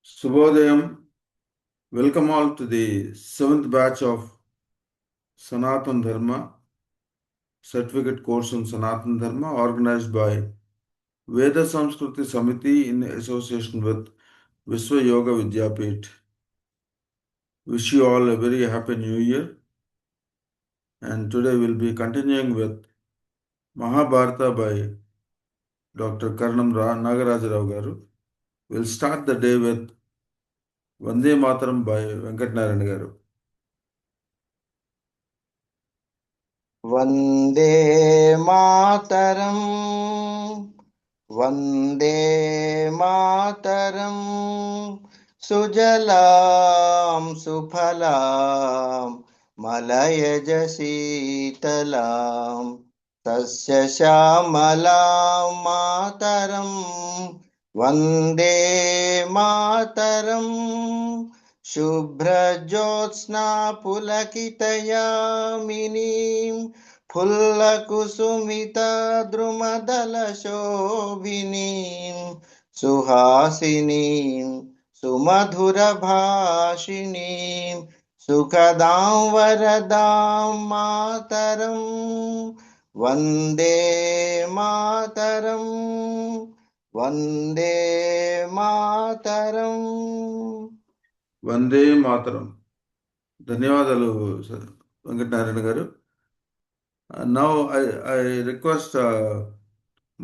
Subhodayam. Welcome all to the 7th batch of Sanatan Dharma certificate course on Sanatan Dharma organized by Veda Samskruti Samiti in association with Visva Yoga Vidyapit. Wish you all a very happy new year. And today we'll be continuing with Mahabharata by Dr. Karnam Nagaraja Garu. We'll start the day with Vande Mataram by Venkat Narayan Garu. Vande Mataram Vande Mataram सुजलां सुफलां मलयज शीतलां सस्यश्यामलां मातरं वन्दे मातरम् शुभ्रज्योत्स्ना पुलकितयामिनीं फुल्लकुसुमिता द्रुमदलशोभिनीं सुहासिनीं सुमधुरभाषिणीं सुखदां वरदां मातरं वन्दे मातरं वन्दे मातरम् వందే మాతరం. ధన్యవాదాలు వెంకటనారాయణ గారు. Now I request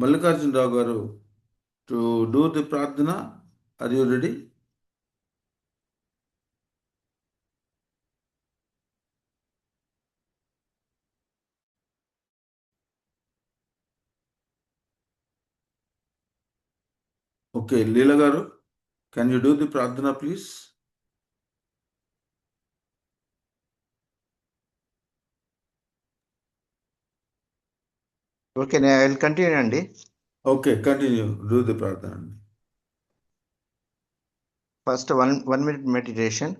Mallikarjuna Rao గారు to do the ప్రార్థన. Are you ready? Okay, Leela గారు, కెన్ యూ డూ ది ప్రార్థన please? Okay, I will continue, Andy. Okay, continue. Do the pradhana. First, one minute meditation.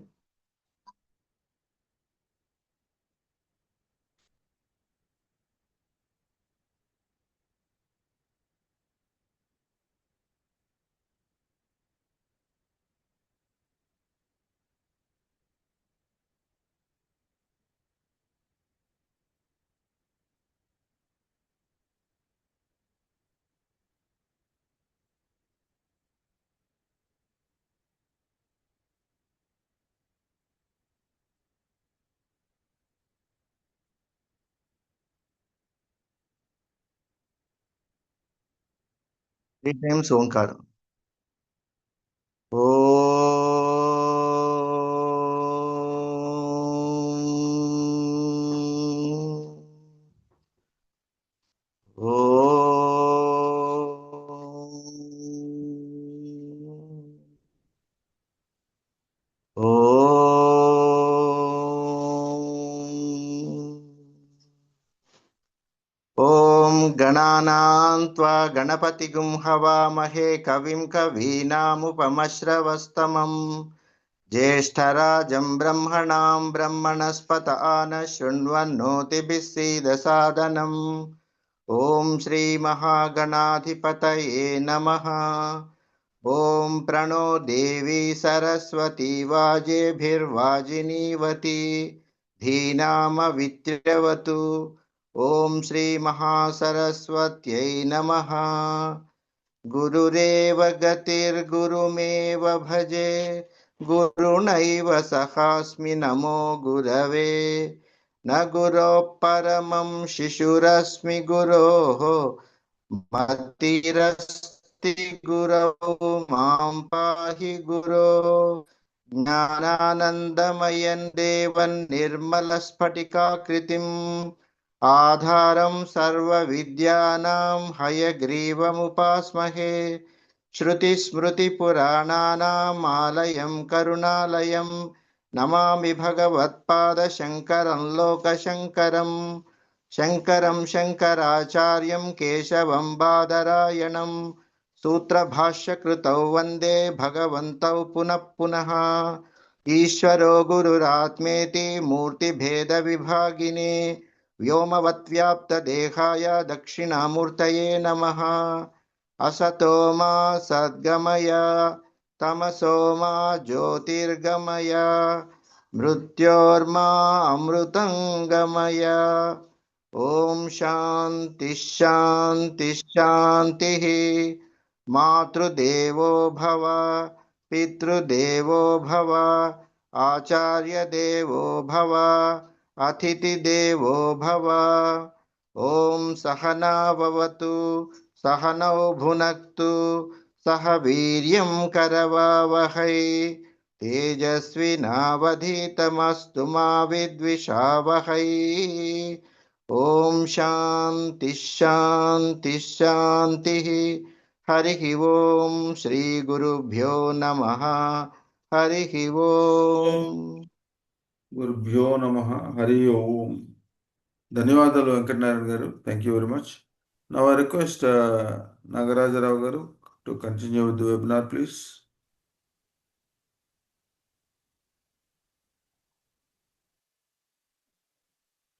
Three times Onkar. गणानां त्वा गणपतिगुं हवामहे कविं कवीनामुपमश्रवस्तमम् ज्येष्ठराजं ब्रह्मणां ब्रह्मणस्पत आनः शृण्वन्नोतिभिः सीदसादनम् ॐ श्रीमहागणाधिपतये नमः। ॐ प्रणो देवी सरस्वती वाजेभिर्वाजिनीवती धीनामविद्रवतु। ॐ श्री महासरस्वत्यै नमः। गुरुरेव गतिर्गुरुमेव भजे गुरुणैव सहास्मि नमो गुरवे। न गुरोः परमं शिशुरस्मि गुरोः मतिरस्ति गुरौ मां पाहि गुरो। ज्ञानानन्दमयं देवं निर्मलस्फटिकाकृतिम् आधारं सर्वविद्यानां हयग्रीवमुपास्महे। श्रुतिस्मृतिपुराणानाम् आलयं करुणालयं नमामि भगवत्पादशङ्करं लोकशङ्करं। शङ्करं शङ्कराचार्यं केशवं बादरायणं सूत्रभाष्यकृतौ वन्दे भगवन्तौ पुनः पुनः। ईश्वरो गुरुरात्मेति मूर्तिभेदविभागिने व्योमवद्व्याप्तदेहाय दक्षिणामूर्तये नमः। असतो मा सद्गमय तमसो मा ज्योतिर्गमय मृत्योर्मा अमृतंगमय। ओम शांति शांति शांति। मातृदेवो भव पितृदेवो भव आचार्य देवो भव अतिथिदेवो भव। ओम सहना भवतु सहनौ भुनक्तु सह वीर्यं करवावहै तेजस्विनावधीतमस्तु मा विद्विषावहै। ओम शांति शांति शांति। हरि ओम श्री गुरुभ्यो नमः। हरि ओम। గురుభ్యో నమః. హరి ఓం. ధన్యవాదాలు Venkatanarayana garu. Thank you very much. Now I request Nagarajarao garu to continue with the webinar please.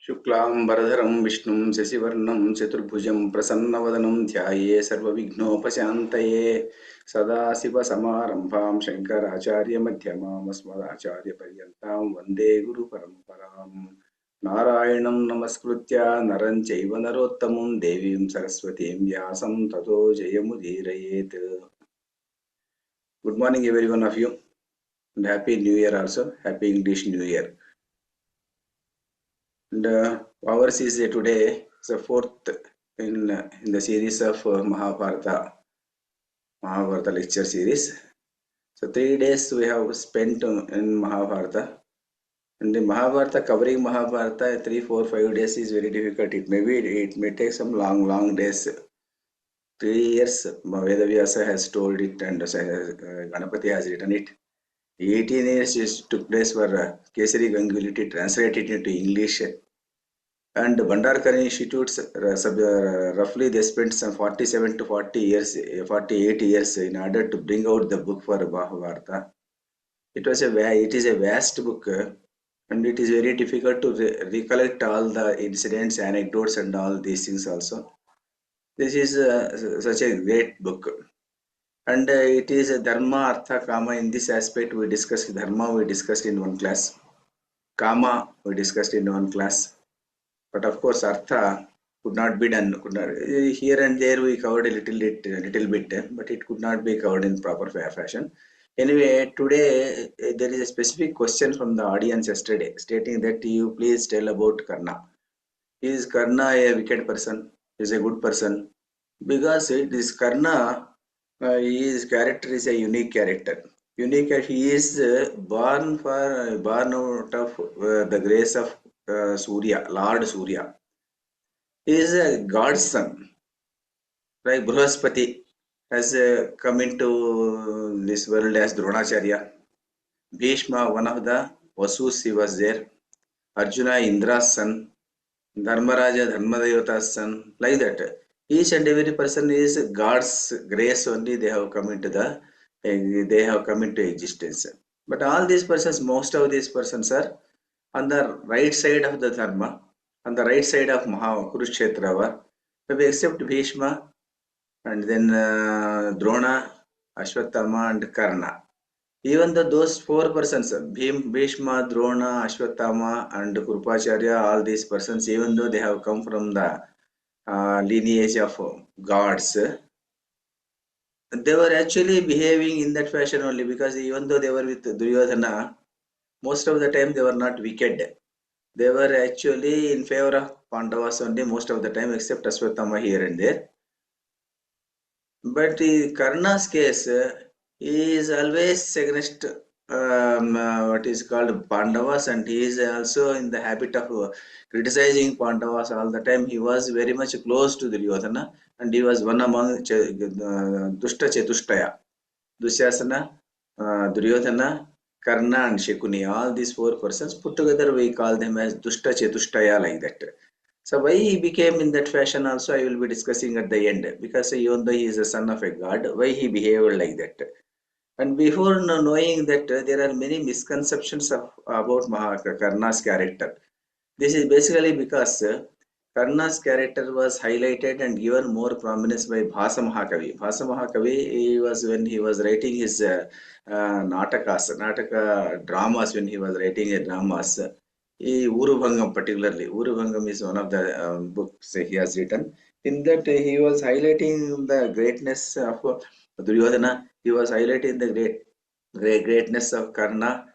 शुक्लांबरधरं विष्णुं शशिवर्णं चतुर्भुजं प्रसन्नवदनं ध्याये सर्वविघ्नोपशान्तये। सदाशिवसमारम्भां शङ्कराचार्यमध्यमाम् अस्मदाचार्यपर्यन्तां वन्दे गुरुपरम्परां। नारायणं नमस्कृत्य नरं चैव नरोत्तमं देवीं सरस्वतीं व्यासं ततो जयमुदीरयेत्। Good morning every one of you and happy new year also. Happy English New Year. And ours is today the fourth in the series of Mahabharata lecture series. So 3 days we have spent in Mahabharata, and the Mahabharata, covering Mahabharata 3, 4, 5 days is very difficult. It may take some long days. 3 years Veda has told it, and Ganapati has written it. 18 years it took place for Kesari Ganguly to translate it into English. And Bhandarkar institutes roughly they spent some 47 to 40 years, 48 years in order to bring out the book for Mahabharata. It is a vast book, and it is very difficult to recollect all the incidents, anecdotes, and all these things also. This is such a great book, and it is a Dharma, Artha, Kama. In this aspect, we discussed Dharma. We discussed in one class. Kama we discussed in one class. But of course, Artha could not be done. Here and there we covered a little bit, but it could not be covered in proper fashion. Anyway, today there is a specific question from the audience yesterday stating that you please tell about Karna. Is Karna a wicked person? Is a good person? Because this Karna, his character is a unique character. He is born out of the grace of Surya, Lord Surya. He is a god's son. Like Brihaspati has come into this world as Dronacharya. Bhishma, one of the Vasus, he was there. Arjuna, Indra's son. Dharmaraja, Dharmadevata's son. Like that. Each and every person is God's grace only. They have come into existence. But all these persons, most of these persons are on the right side of the Dharma, on the right side of Kurukshetra, maybe except Bhishma, and then Drona, Ashwatthama, and Karna. Even though those 4 persons, Bhishma, Drona, Ashwatthama, and Krupacharya, all these persons, even though they have come from the lineage of gods, they were actually behaving in that fashion only, because even though they were with Duryodhana, most of the time they were not wicked. They were actually in favor of Pandavas only most of the time, except Ashwatthama here and there. But in Karna's case, he is always against what is called Pandavas, and he is also in the habit of criticizing Pandavas all the time. He was very much close to Duryodhana, and he was one among Dushta Chetushtaya. Dusyasana, Duryodhana, Karna, and Shakuni. All these 4 persons put together, we call them as Dushta Chetushtaya, like that. So why he became in that fashion also I will be discussing at the end, because even though he is a son of a god, why he behaved like that. And before knowing that, there are many misconceptions about Karna's character. This is basically because Karna's character was highlighted and given more prominence by Bhasa Mahakavi. Bhasa Mahakavi, he was when he was writing his Nataka dramas, when he was writing a dramas. Urubhangam particularly. Urubhangam is one of the books he has written. In that, he was highlighting the greatness of Duryodhana. He was highlighting the greatness of Karna,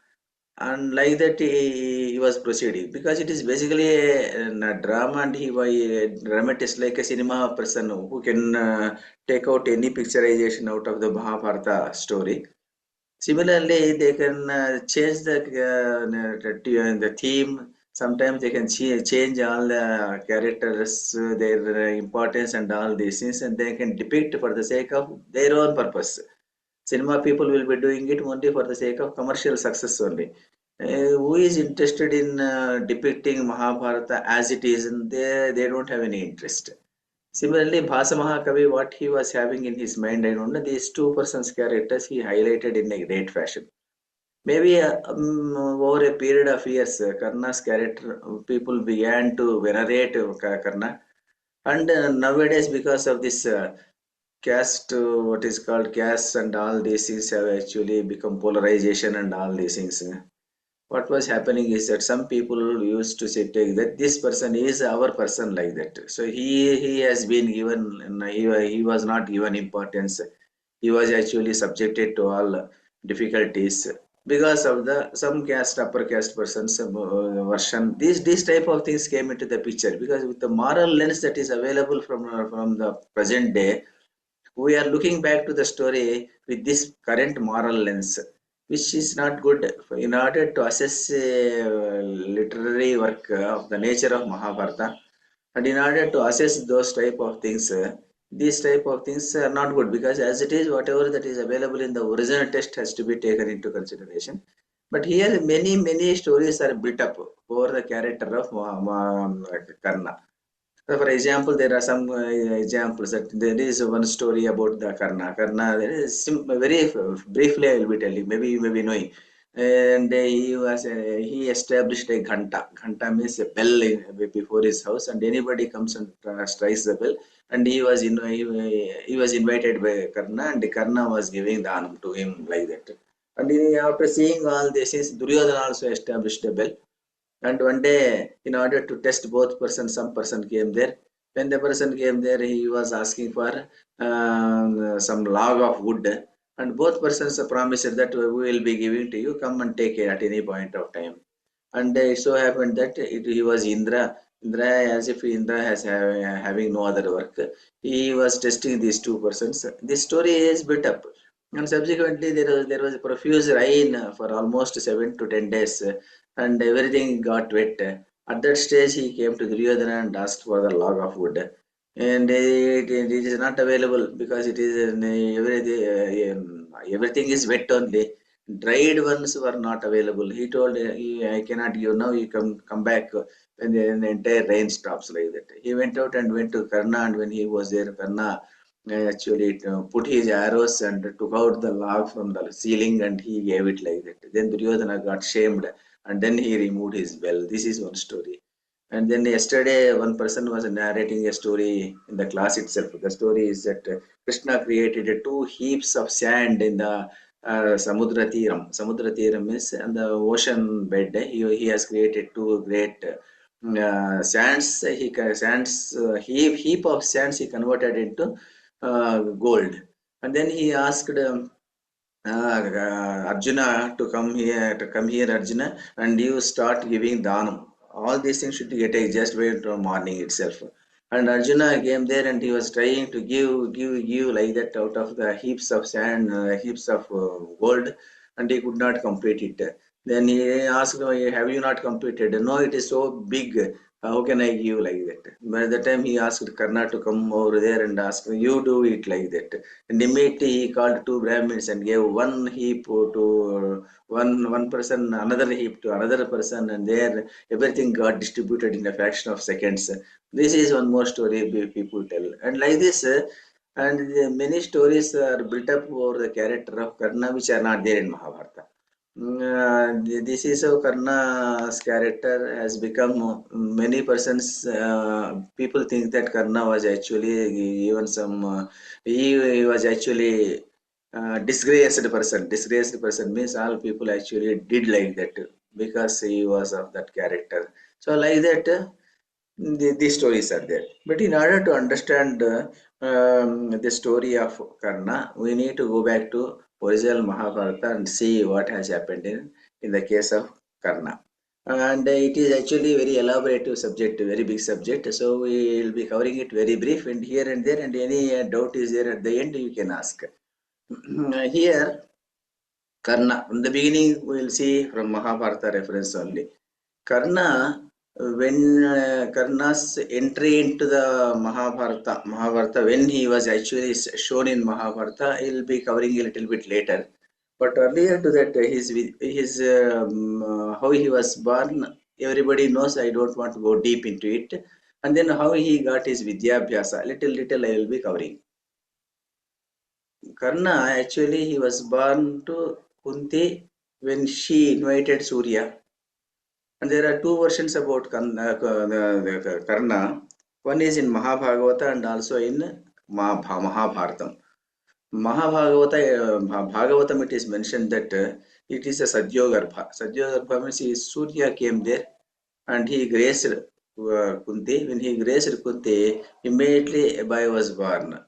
and like that he was proceeding, because it is basically a drama, and a dramatist, like a cinema person who can take out any picturization out of the Mahabharata story. Similarly, they can change the theme. Sometimes they can change all the characters, their importance, and all these things, and they can depict for the sake of their own purpose. Cinema people will be doing it only for the sake of commercial success only. Who is interested in depicting Mahabharata as it is, and they don't have any interest. Similarly, Bhasa Mahakavi, what he was having in his mind, I don't know, these two persons' characters he highlighted in a great fashion. Maybe over a period of years, Karna's character, people began to venerate Karna. And nowadays, because of this caste, what is called caste and all these things have actually become polarization and all these things. What was happening is that some people used to say take that this person is our person, like that. So he has been given, he was not given importance. He was actually subjected to all difficulties because of the some caste, upper caste persons version. These type of things came into the picture, because with the moral lens that is available from the present day, we are looking back to the story with this current moral lens, which is not good. In order to assess literary work of the nature of Mahabharata, and in order to assess those type of things, these type of things are not good, because as it is, whatever that is available in the original text has to be taken into consideration. But here many stories are built up over the character of Karna. So for example, there are some examples that there is one story about the Karna. Karna, there is very briefly I will be telling. Maybe you may be knowing. And he established a ghanta. Ghanta means a bell before his house, and anybody comes and strikes the bell. And he was invited by Karna, and Karna was giving dhanam to him, like that. And after seeing all this, Duryodhana also established a bell. And one day, in order to test both persons, some person came there. When the person came there, he was asking for some log of wood. And both persons promised that we will be giving to you, come and take it at any point of time. And it so happened that he was Indra. Indra, as if Indra has having no other work, he was testing these two persons. This story is built up, and subsequently there was profuse rain for almost 7 to 10 days, and everything got wet. At that stage, he came to Duryodhana and asked for the log of wood, and it is not available because it is everything is wet only. Dried ones were not available. He told, I cannot give now, you come back when the entire rain stops, like that. He went out and went to Karna, and when he was there, Karna actually put his arrows and took out the log from the ceiling, and he gave it, like that. Then Duryodhana got shamed, and then he removed his bell. This is one story. And then yesterday, one person was narrating a story in the class itself. The story is that Krishna created two heaps of sand in the Samudra Tiram. Samudra Tiram is on the ocean bed. He has created two great sands. Heap of sands he converted into gold. And then he asked Arjuna to come here, Arjuna, and you start giving dhanam. All these things should get just wait from morning itself. And Arjuna came there, and he was trying to give like that out of the heaps of sand, heaps of gold, and he could not complete it. Then he asked, have you not completed? No, it is so big. How can I give like that? By the time he asked Karna to come over there and ask, you do it like that. And immediately he called two Brahmins and gave one heap to one person, another heap to another person, and there everything got distributed in a fraction of seconds. This is one more story people tell, and like this, and many stories are built up over the character of Karna, which are not there in Mahabharata. This is how Karna's character has become. Many persons, people think that Karna was actually even some. He was actually disgraced person. Disgraced person means all people actually did like that because he was of that character. So like that, these stories are there. But in order to understand the story of Karna, we need to go back to original Mahabharata and see what has happened in the case of Karna. And it is actually very elaborate subject, very big subject. So we will be covering it very brief and here and there. And any doubt is there at the end, you can ask. Here, Karna, from the beginning, we will see from Mahabharata reference only. Karna, when Karna's entry into the Mahabharata, when he was actually shown in Mahabharata, he'll be covering a little bit later. But earlier to that, how he was born, everybody knows. I don't want to go deep into it. And then how he got his Vidyabhyasa, little I will be covering. Karna, actually, he was born to Kunti when she invited Surya. And there are two versions about Karna. One is in Mahabhagavata and also in Mahabharatam. Bhagavatam, it is mentioned that it is a Sadyogarbha. Sadyogarbha means Surya came there and he graced Kunti. When he graced Kunti, immediately a boy was born.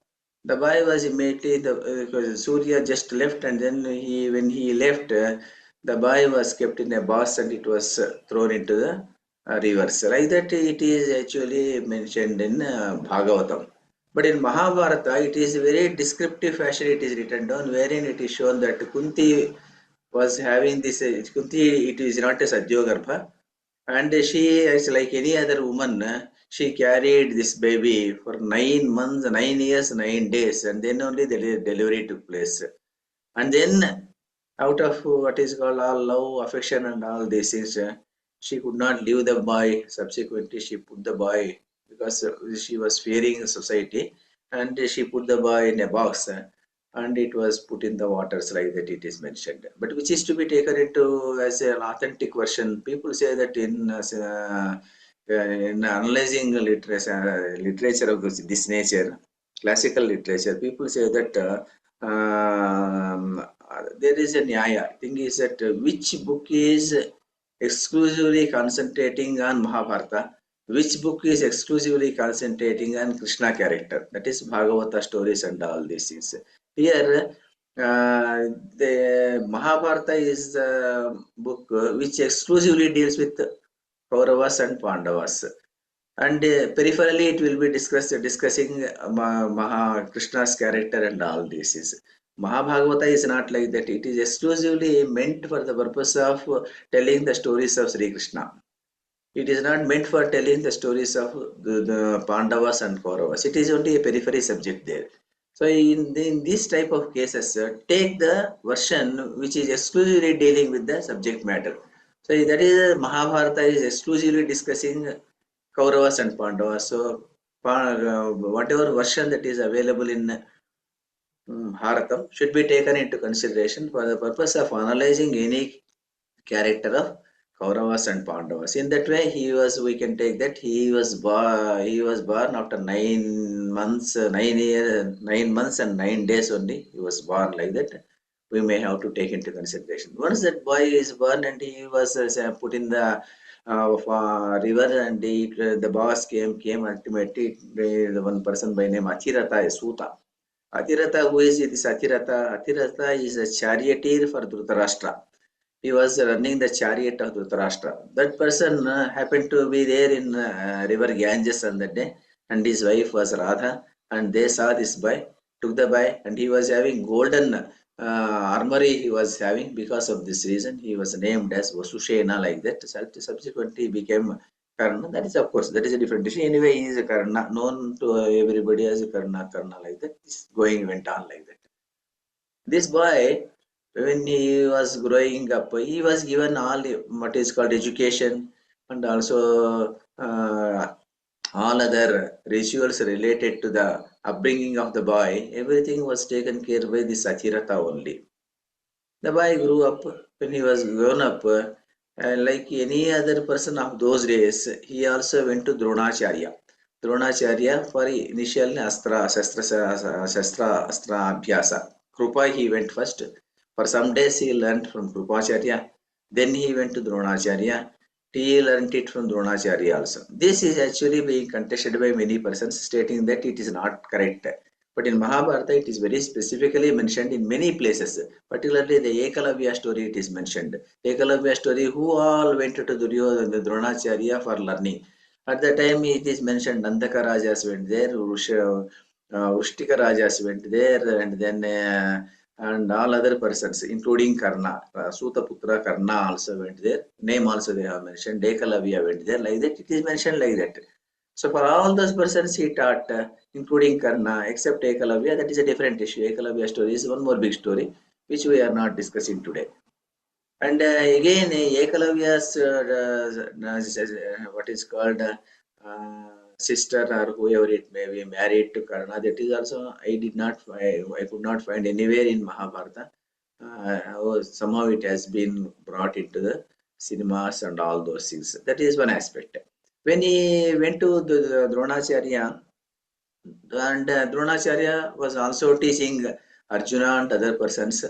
The boy was immediately because Surya just left, and then when he left, the boy was kept in a box and it was thrown into the rivers. Like that, it is actually mentioned in Bhagavatam. But in Mahabharata, it is very descriptive fashion. It is written down, wherein it is shown that Kunti was having this. Kunti, it is not a Sadyogarbha, and she is like any other woman. She carried this baby for 9 months, 9 years, 9 days, and then only the delivery took place. And then, out of what is called all love, affection, and all these things, she could not leave the boy. Subsequently, she put the boy because she was fearing society, and she put the boy in a box. And it was put in the waters like that it is mentioned, but which is to be taken into as an authentic version. People say that in analyzing literature of this nature, classical literature, people say that there is a nyaya. Thing is that which book is exclusively concentrating on Mahabharata, which book is exclusively concentrating on Krishna character, that is Bhagavata stories and all these things. Here, the Mahabharata is the book which exclusively deals with Kauravas and Pandavas. And peripherally, it will be discussing Krishna's character and all this. Mahabhagavata is not like that. It is exclusively meant for the purpose of telling the stories of Sri Krishna. It is not meant for telling the stories of the Pandavas and Kauravas. It is only a periphery subject there. So in this type of cases, take the version which is exclusively dealing with the subject matter. So that is Mahabharata is exclusively discussing Kauravas and Pandavas. So whatever version that is available in Bharatam should be taken into consideration for the purpose of analyzing any character of Kauravas and Pandavas. In that way, we can take that he was born after 9 months, 9 months and 9 days only. He was born like that. We may have to take into consideration. Once that boy is born and he was put in the river and the boss came ultimately the one person by name Athirata is Suta. Athirata, who is this Athirata? Athirata is a charioteer for Dhritarashtra. He was running the chariot of Dhritarashtra. That person happened to be there in river Ganges on that day, and his wife was Radha, and they saw this boy, took the boy, and he was having golden armory he was having. Because of this reason, he was named as Vasushena like that. Subsequently, became Karna. That is, of course, that is a different issue. Anyway, he is a Karna, known to everybody as a Karna like that. This going went on like that. This boy, when he was growing up, he was given all what is called education and also all other rituals related to the upbringing of the boy. Everything was taken care by this Achirata only. The boy grew up. When he was grown up, like any other person of those days, he also went to Dronacharya. Dronacharya for initial Astra Abhyasa. Krupa he went first. For some days he learned from Krupacharya. Then he went to Dronacharya. He learned it from Dronacharya also. This is actually being contested by many persons, stating that it is not correct. But in Mahabharata, it is very specifically mentioned in many places, particularly the Ekalavya story it is mentioned. Ekalavya story, who all went to Duryodhana, Dronacharya for learning. At the time, it is mentioned Nandaka Rajas went there, Ushtika Rajas went there, and then and all other persons, including Karna, Sutaputra Karna also went there. Name also they have mentioned. Ekalavya went there, like that. It is mentioned like that. So for all those persons he taught, including Karna, except Ekalavya, that is a different issue. Ekalavya story is one more big story, which we are not discussing today. And again, Ekalavya's what is called sister or whoever it may be married to Karna. That is also I could not find anywhere in Mahabharata. Somehow it has been brought into the cinemas and all those things. That is one aspect. When he went to the Dronacharya, and Dronacharya was also teaching Arjuna and other persons,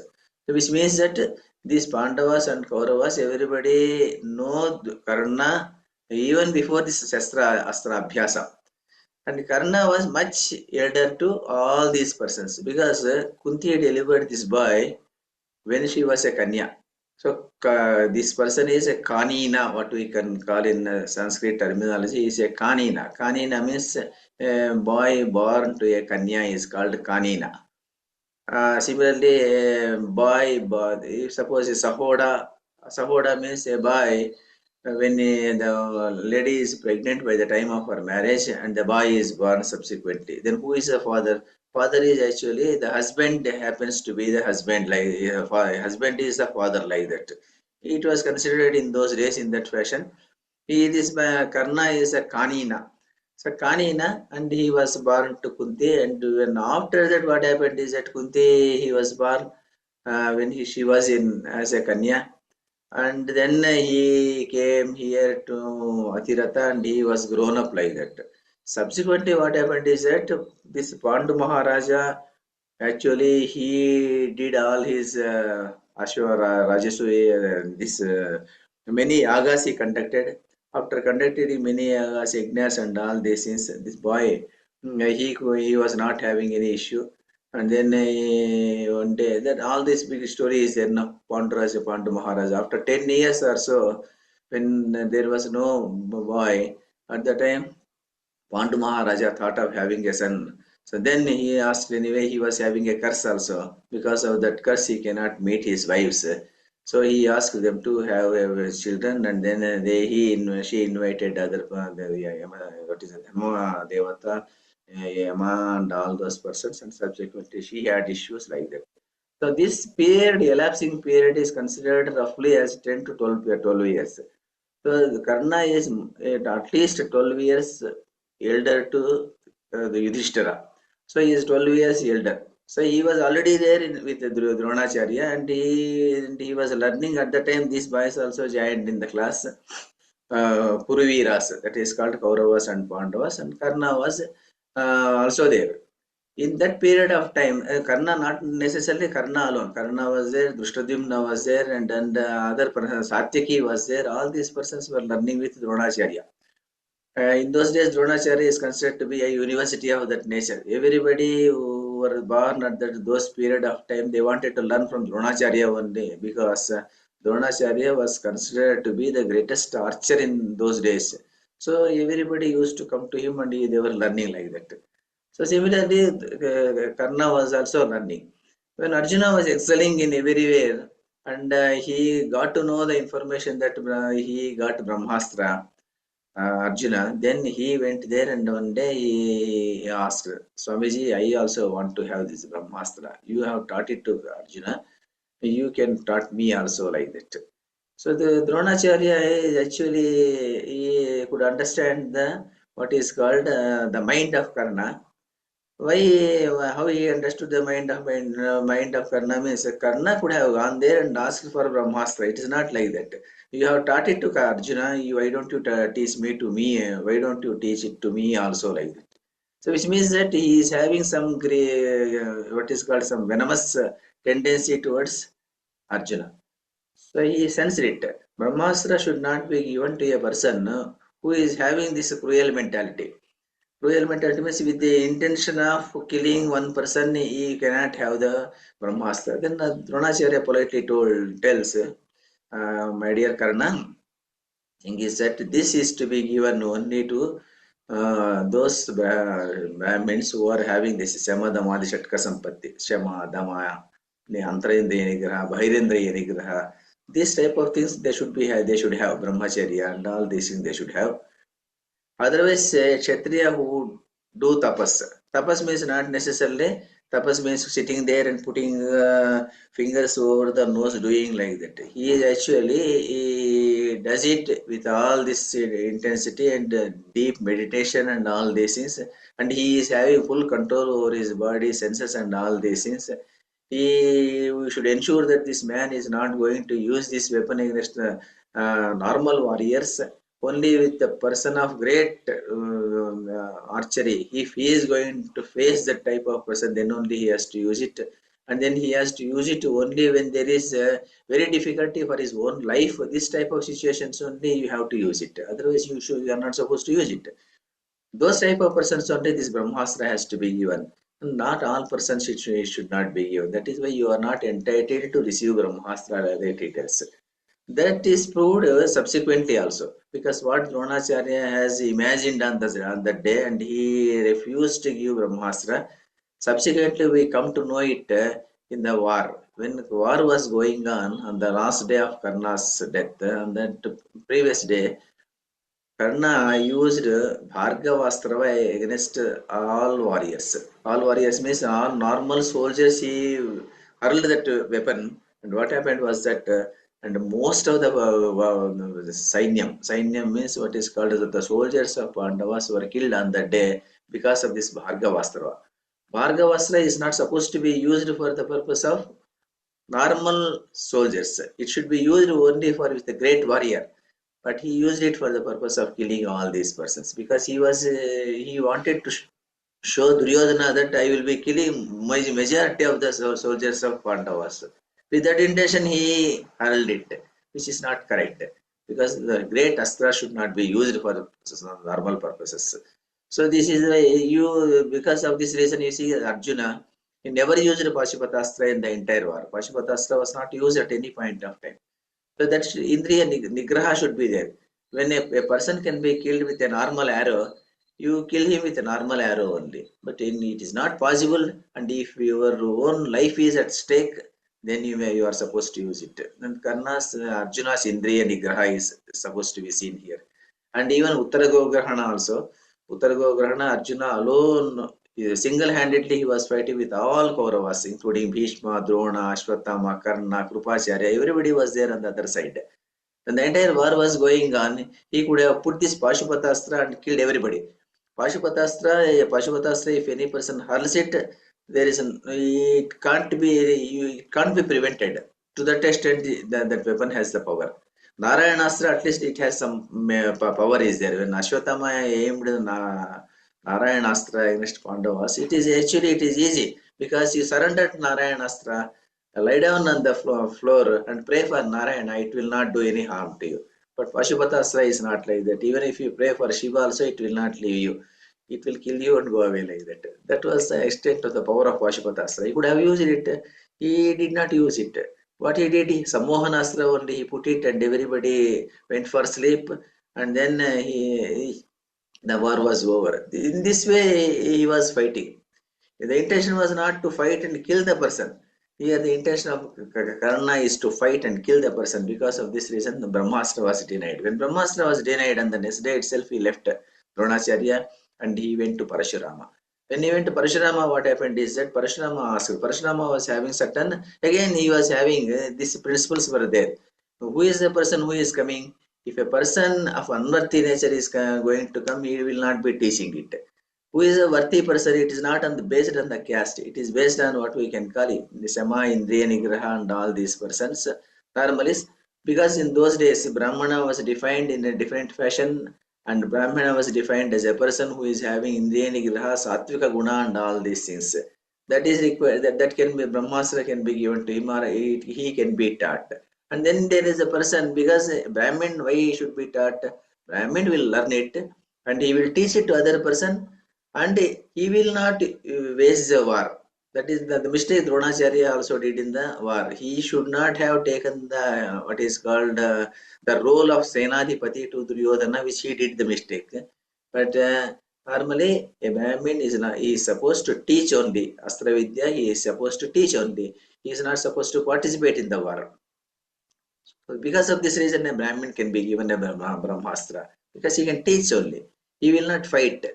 which means that these Pandavas and Kauravas, everybody know Karna even before this Astra Abhyasa. And Karna was much elder to all these persons because Kunti delivered this boy when she was a Kanya. So this person is a Kanina, what we can call in Sanskrit terminology is a Kanina. Kanina means a boy born to a Kanya is called Kanina. Similarly, a boy, if suppose a Sahoda means a boy when the lady is pregnant by the time of her marriage and the boy is born subsequently. Then who is the father? Father is actually the husband happens to be the husband, like husband is the father, like that. It was considered in those days in that fashion. This Karna is a Kanina. So Kanina, and he was born to Kunti, and when after that what happened is that Kunti he was born when she was in as a Kanya, and then he came here to Atirata and he was grown up like that. Subsequently, what happened is that this Pandu Maharaja actually he did all his Ashwara Rajasuri, this many yagas he conducted. After conducting many yagas, yajnas and all these things, this boy he was not having any issue. And then one day, that all this big story is there now. Panduraja, Pandu Maharaj. After 10 years or so, when there was no boy, at the time, Pandu Maharaja thought of having a son. So then he asked, anyway, he was having a curse also. Because of that curse, he cannot meet his wives. So he asked them to have children, and then she invited other, what is it, Devata, Yama, and all those persons, and subsequently she had issues like that. So this period, elapsing period, is considered roughly as 10 to 12 years. So Karna is at least 12 years elder to the Yudhishthira. So he is 12 years elder. So he was already there with the Dronacharya, and he was learning at the time. These boys also joined in the class. Puruviras, that is called Kauravas and Pandavas, and Karna was also there. In that period of time, Karna, not necessarily Karna alone. Karna was there, Drushtadhyumna was there, and other persons, Satyaki was there. All these persons were learning with Dronacharya. In those days, Dronacharya is considered to be a university of that nature. Everybody who were born at those period of time, they wanted to learn from Dronacharya one day because Dronacharya was considered to be the greatest archer in those days. So everybody used to come to him and they were learning like that. So similarly, Karna was also learning. When Arjuna was excelling in everywhere, and he got to know the information that he got Brahmastra, Arjuna, then he went there and one day he asked, Swamiji, I also want to have this Brahmastra. You have taught it to Arjuna, you can taught me also like that. So the Dronacharya is actually he could understand the what is called the mind of Karna. Why, how he understood the mind of Karna means Karna could have gone there and asked for Brahmastra. It is not like that. You have taught it to Arjuna. Why don't you teach me to me? Why don't you teach it to me also like that? So which means that he is having some what is called some venomous tendency towards Arjuna. So he sensed it. Brahmastra should not be given to a person who is having this cruel mentality. Cruel mentality means with the intention of killing one person, he cannot have the Brahmastra. Then Dronacharya politely tells, my dear Karna, thing is that this is to be given only to those Brahmins who are having this Shama Damadi Shatka Sampatti, Shama, Dama, Antarendriya Nigraha, Bhairendriya Nigraha. These type of things they should have Brahmacharya and all these things they should have. Otherwise, Kshatriya who do tapas. Tapas means not necessarily, tapas means sitting there and putting fingers over the nose, doing like that. He does it with all this intensity and deep meditation and all these things. And he is having full control over his body, senses, and all these things. We should ensure that this man is not going to use this weapon against normal warriors, only with the person of great archery. If he is going to face that type of person, then only he has to use it. And then he has to use it only when there is very difficulty for his own life. This type of situations only you have to use it. Otherwise, you are not supposed to use it. Those type of persons only this Brahmastra has to be given. Not all persons should not be given. That is why you are not entitled to receive Brahmastra as it is. That is proved subsequently also, because what Dronacharya has imagined on that day and he refused to give Brahmastra. Subsequently, we come to know it in the war. When the war was going on the last day of Karna's death, on that previous day, Karna used Bhargavastra against all warriors. All warriors means all normal soldiers. He hurled that weapon, and what happened was that, and most of the Sainyam means what is called as the soldiers of Pandavas were killed on that day because of this Bhargavastra. Bhargavastra is not supposed to be used for the purpose of normal soldiers. It should be used only for the great warrior, but he used it for the purpose of killing all these persons because he wanted to show Duryodhana that I will be killing majority of the soldiers of Pandavas. With that intention, he hurled it, which is not correct because the great astra should not be used for normal purposes. So this is why because of this reason, you see Arjuna, he never used Pashupatastra in the entire war. Pashupatastra was not used at any point of time. So that Indriya Nigraha should be there. When a person can be killed with a normal arrow, you kill him with a normal arrow only. But it is not possible, and if your own life is at stake, then you are supposed to use it. And Karna's Arjuna's Indriya Nigraha is supposed to be seen here. And even Uttarago also, Uttarago Arjuna alone, single-handedly he was fighting with all Kauravas, including Bhishma, Drona, Ashwatthama, Karna, Krupacharya. Everybody was there on the other side. When the entire war was going on, he could have put this Pashupatastra and killed everybody. Pashupatastra, if any person hurls it, it can't be prevented. To that extent, that weapon has the power. Narayanastra, at least it has some power is there. When Ashwatthama aimed Narayanastra against Pandavas, it is easy because you surrendered Narayanastra, lie down on the floor and pray for Narayana, it will not do any harm to you. But Pashupatastra is not like that. Even if you pray for Shiva also, it will not leave you. It will kill you and go away like that. That was the extent of the power of Pashupatastra. He could have used it. He did not use it. What he did, Sammohanastra only, he put it and everybody went for sleep, and then the war was over. In this way, he was fighting. The intention was not to fight and kill the person. Here, the intention of Karna is to fight and kill the person. Because of this reason, the Brahmastra was denied. When Brahmastra was denied, on the next day itself, he left Dronacharya and he went to Parashurama. When he went to Parashurama, what happened is that Parashurama asked, Parashurama was having certain, again he was having, these principles were there. Who is the person who is coming? If a person of unworthy nature is going to come, he will not be teaching it. who is a worthy person. It is not on the based on the caste. It is based on what we can call it, the Sama, Indriya, Nigraha, and all these persons. Normally, because in those days Brahmana was defined in a different fashion, and Brahmana was defined as a person who is having Indriya, Nigraha, Satvika Guna, and all these things. That is required. That can be Brahmastra can be given to him, or he can be taught. And then there is a person, because Brahmin, why he should be taught? Brahmin will learn it and he will teach it to other person, and he will not wage the war. That is the mistake Dronacharya also did in the war. He should not have taken the what is called the role of Senadipati to Duryodhana, which he did the mistake. But normally a Brahmin is not, he is supposed to teach only. Astra Vidya, he is supposed to teach only. He is not supposed to participate in the war. So because of this reason, a Brahmin can be given a Brahmastra, because he can teach only. He will not fight.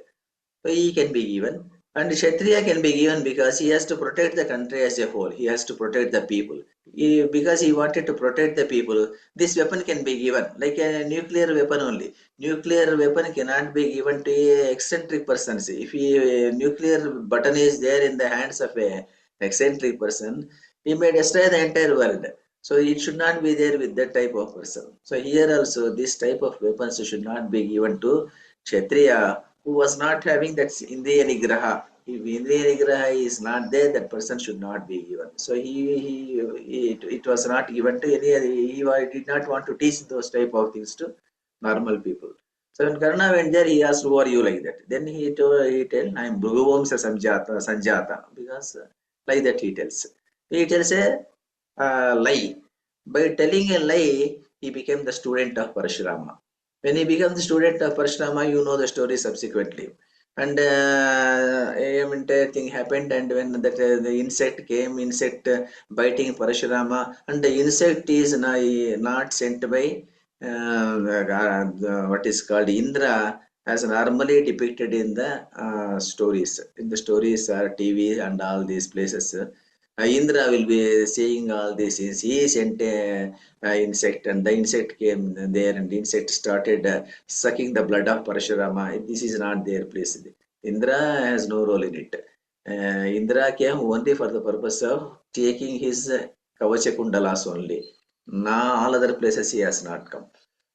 So he can be given. And Kshatriya can be given because he has to protect the country as a whole. He has to protect the people. Because he wanted to protect the people, this weapon can be given, like a nuclear weapon only. Nuclear weapon cannot be given to a eccentric person. If a nuclear button is there in the hands of a eccentric person, he may destroy the entire world. So it should not be there with that type of person. So here also this type of weapons should not be given to Kshatriya, who was not having that Indriya Nigraha. If Indriya Nigraha is not there, that person should not be given. So it was not given to any other. He did not want to teach those type of things to normal people. So when Karna went there, he asked, "Who are you?" like that. Then he told, "I am Bhruguvamsa Sanjata," because like that he tells. He tells a lie. By telling a lie, he became the student of Parashurama. When he becomes the student of Parashurama, you know the story subsequently. And entire thing happened, and when that the insect came, insect biting Parashurama, and the insect is not sent by what is called Indra, as normally depicted in the stories. In the stories, TV and all these places. Indra will be seeing all these things. He sent a insect, and the insect came there, and the insect started sucking the blood of Parashurama. This is not their place. Indra has no role in it. Indra came only for the purpose of taking his Kavacha Kundalas only. Now all other places he has not come.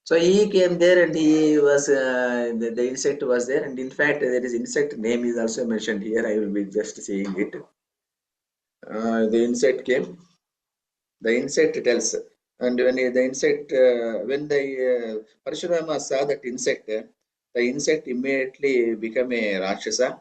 So he came there, and he was the insect was there, and in fact there is insect name is also mentioned here. I will be just saying it. The insect came. The insect tells, and when the insect, when the Parashurama saw that insect, the insect immediately became a Rakshasa,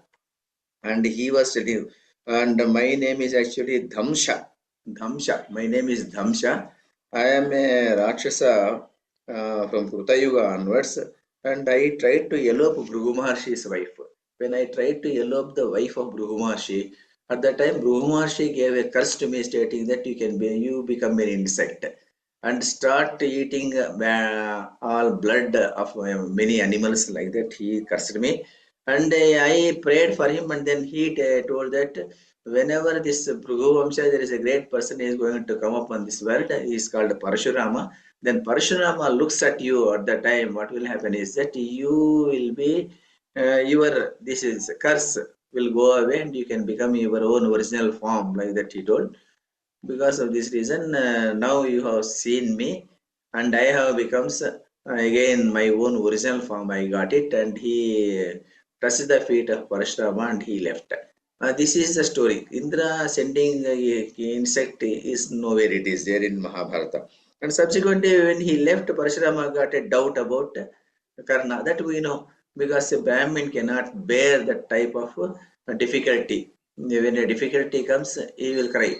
and he was telling, and my name is actually Dhamsha. Dhamsha. My name is Dhamsha. I am a Rakshasa from Krutayuga onwards, and I tried to elope Bhrigu Maharshi's wife. When I tried to elope the wife of Bhrigu Maharshi, at that time Bhrigu Maharshi gave a curse to me, stating that you become an insect and start eating all blood of many animals, like that. He cursed me, and I prayed for him, and then he told that whenever this Bhrigu Vamsha, there is a great person is going to come up on this world, he is called Parashurama. Then Parashurama looks at you at the time, what will happen is that you will be, your, this is curse will go away, and you can become your own original form, like that he told. Because of this reason, now you have seen me, and I have becomes again my own original form. I got it, and he touched the feet of Parashurama, and he left. This is the story. Indra sending insect is nowhere. It is there in Mahabharata. And subsequently, when he left, Parashurama got a doubt about Karna. That we know, because a Brahmin cannot bear that type of difficulty. When a difficulty comes, he will cry,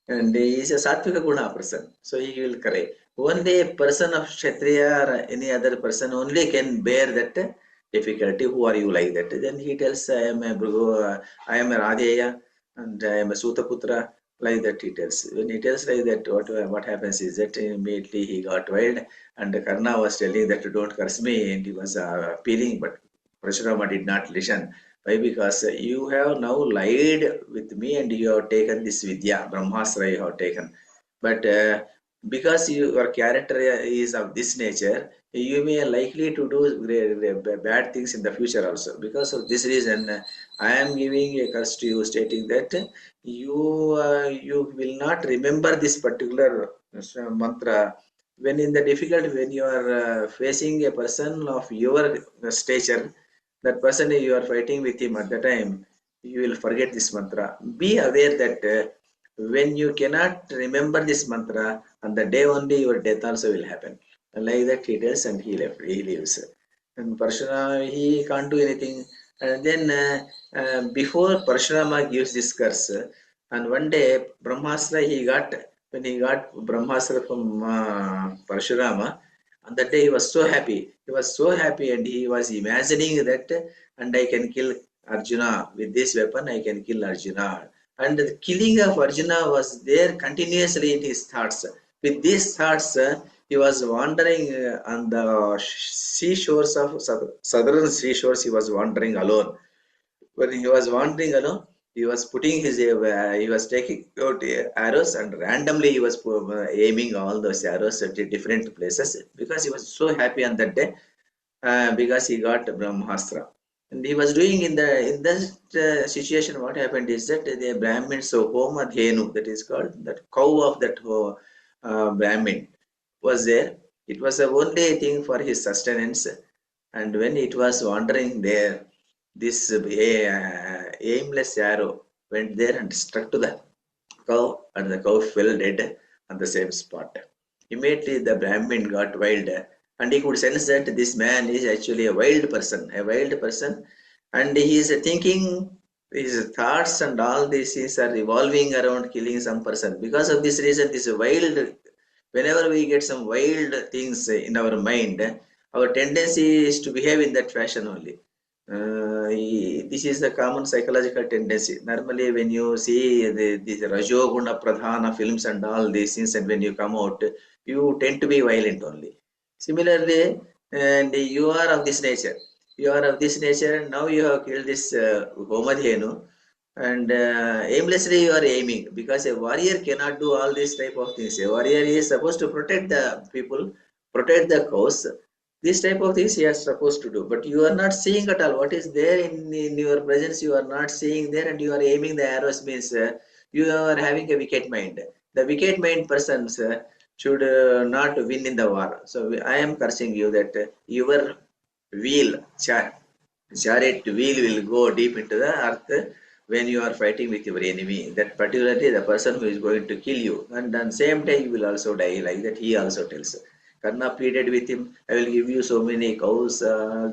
and he is a Satvika Guna person, so he will cry. Only a person of Kshatriya or any other person only can bear that difficulty. Who are you, like that? Then he tells, I am a Bhrigu, I am a Radheya, and I am a Sutaputra, like that he tells. When he tells like that, what happens is that immediately he got wild, and Karna was telling that don't curse me, and he was appealing, but Parashurama did not listen. Why? Because you have now lied with me, and you have taken this Vidya, Brahmastra you have taken. But because your character is of this nature, you may likely to do bad things in the future also. Because of this reason, I am giving a curse to you, stating that you will not remember this particular mantra when in the difficult, when you are facing a person of your stature, that person you are fighting with him at the time, you will forget this mantra. Be aware that when you cannot remember this mantra, on the day only your death also will happen. And like that he does, and he left, he leaves. And Parshurama, he can't do anything. And then before Parshurama gives this curse, and one day Brahmastra he got, when he got Brahmastra from Parshurama, on that day he was so happy. He was so happy, and he was imagining that, and I can kill Arjuna with this weapon, I can kill Arjuna. And the killing of Arjuna was there continuously in his thoughts. With these thoughts, he was wandering on the seashores of southern seashores. He was wandering alone. When he was wandering alone, he was putting his he was taking out arrows, and randomly he was aiming all those arrows at different places, because he was so happy on that day, because he got Brahmastra. And he was doing in that situation. What happened is that the Brahmins, so Homa Dhenu, that is called, that cow of that Brahmin was there. It was the only thing for his sustenance. And when it was wandering there, this aimless arrow went there and struck to the cow, and the cow fell dead on the same spot. Immediately, the Brahmin got wild, and he could sense that this man is actually a wild person, and he is thinking, his thoughts and all these things are revolving around killing some person. Because of this reason, this wild, whenever we get some wild things in our mind, our tendency is to behave in that fashion only. This is the common psychological tendency. Normally, when you see these Rajoguna Pradhana films and all these things, and when you come out, you tend to be violent only. Similarly, and you are of this nature. You are of this nature, and now you have killed this Homadhenu, and aimlessly you are aiming, because a warrior cannot do all these type of things. A warrior is supposed to protect the people, protect the cause. This type of things he is supposed to do, but you are not seeing at all what is there in your presence. You are not seeing there, and you are aiming the arrows, means you are having a wicked mind. The wicked mind persons should not win in the war. So I am cursing you that your wheel, chariot wheel will go deep into the earth when you are fighting with your enemy, that particularly the person who is going to kill you, and on same day you will also die. Like that he also tells. Karna pleaded with him, I will give you so many cows,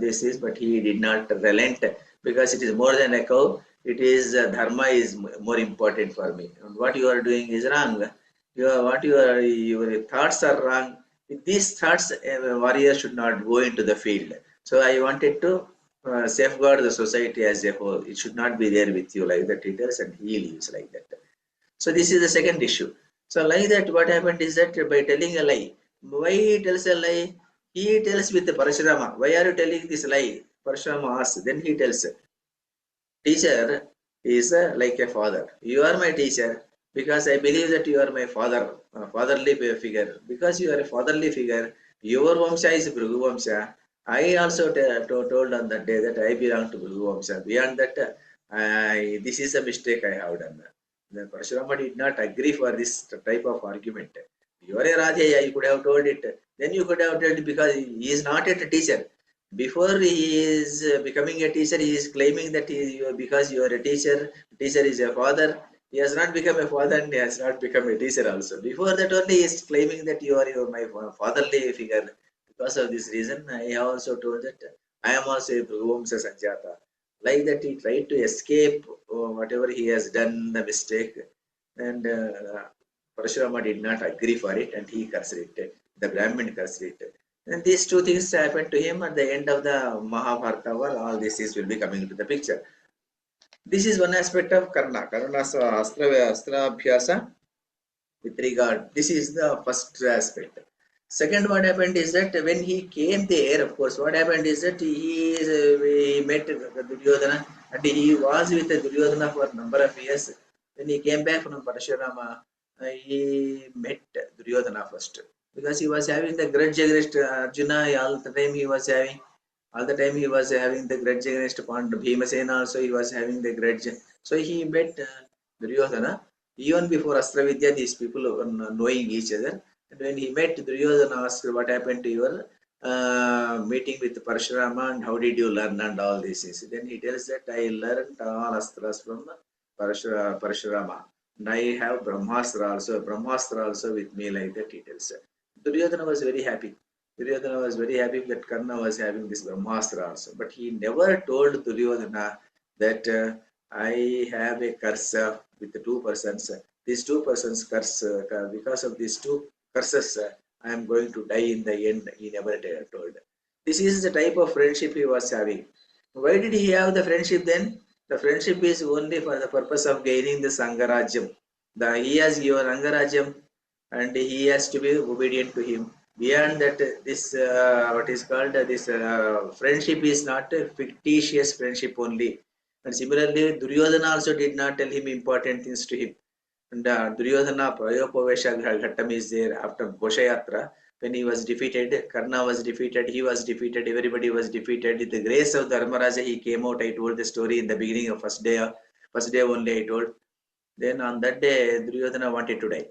this is, but he did not relent, because it is more than a cow. It is dharma is more important for me, and what you are doing is wrong. Your thoughts are wrong. With these thoughts, a warrior should not go into the field. So I wanted to safeguard the society as a whole. It should not be there with you, like that he does, and he leaves like that. So this is the second issue. So like that, what happened is that by telling a lie, why he tells a lie? He tells with the Parashurama, why are you telling this lie? Parashurama asks, then he tells, teacher is like a father. You are my teacher because I believe that you are my father, fatherly figure. Because you are a fatherly figure, your Vamsha is Bhrigu Vamsha. I also told on that day that I belong to Bhrigu Vamsha. Beyond that, this is a mistake I have done. The Parashurama did not agree for this type of argument. You are a Radheya, you could have told it. Then you could have told it, because he is not yet a teacher. Before he is becoming a teacher, he is claiming that because you are a teacher, teacher is a father. He has not become a father, and he has not become a teacher also. Before that only, he is claiming that you are my fatherly figure. Because of this reason, I have also told that I am also a Bhagavamsa Sanjata. Like that, he tried to escape whatever he has done, the mistake. And Parashurama did not agree for it, and he cursed it. The Brahmin cursed it. And these two things happened to him at the end of the Mahabharata war. All these things will be coming into the picture. This is one aspect of Karna. Karna's Astra Abhyasa with regard. This is the first aspect. Second, what happened is that when he came there, of course, what happened is that he met Duryodhana, and he was with Duryodhana for a number of years. When he came back from Parashurama, he met Duryodhana first. because he was having the grudge against Arjuna all the time. All the time he was having the grudge against Bhimasena also he was having the grudge. So he met Duryodhana. Even before Astra Vidya, these people were knowing each other. And when he met Duryodhana, asked what happened to your meeting with Parashurama and how did you learn and all these things. Then he tells that I learned all Astras from Parashurama. And I have Brahmastra also with me, like that he tells. Duryodhana was very happy. Duryodhana was very happy that Karna was having this Brahmastra also. But he never told Duryodhana that I have a curse with the two persons. These two persons curse, because of these two curses, I am going to die in the end. He never told. This is the type of friendship he was having. Why did he have the friendship then? The friendship is only for the purpose of gaining the Sangarajyam. He has given Angarajyam and he has to be obedient to him. Beyond that, this what is called this friendship is not a fictitious friendship only. And similarly, Duryodhana also did not tell him important things to him. And Duryodhana Prayopavesha Ghattam is there after Ghoshayatra. When he was defeated, Karna was defeated, he was defeated, everybody was defeated. With the grace of Dharmaraja, he came out. I told the story in the beginning of first day only I told. Then on that day, Duryodhana wanted to die.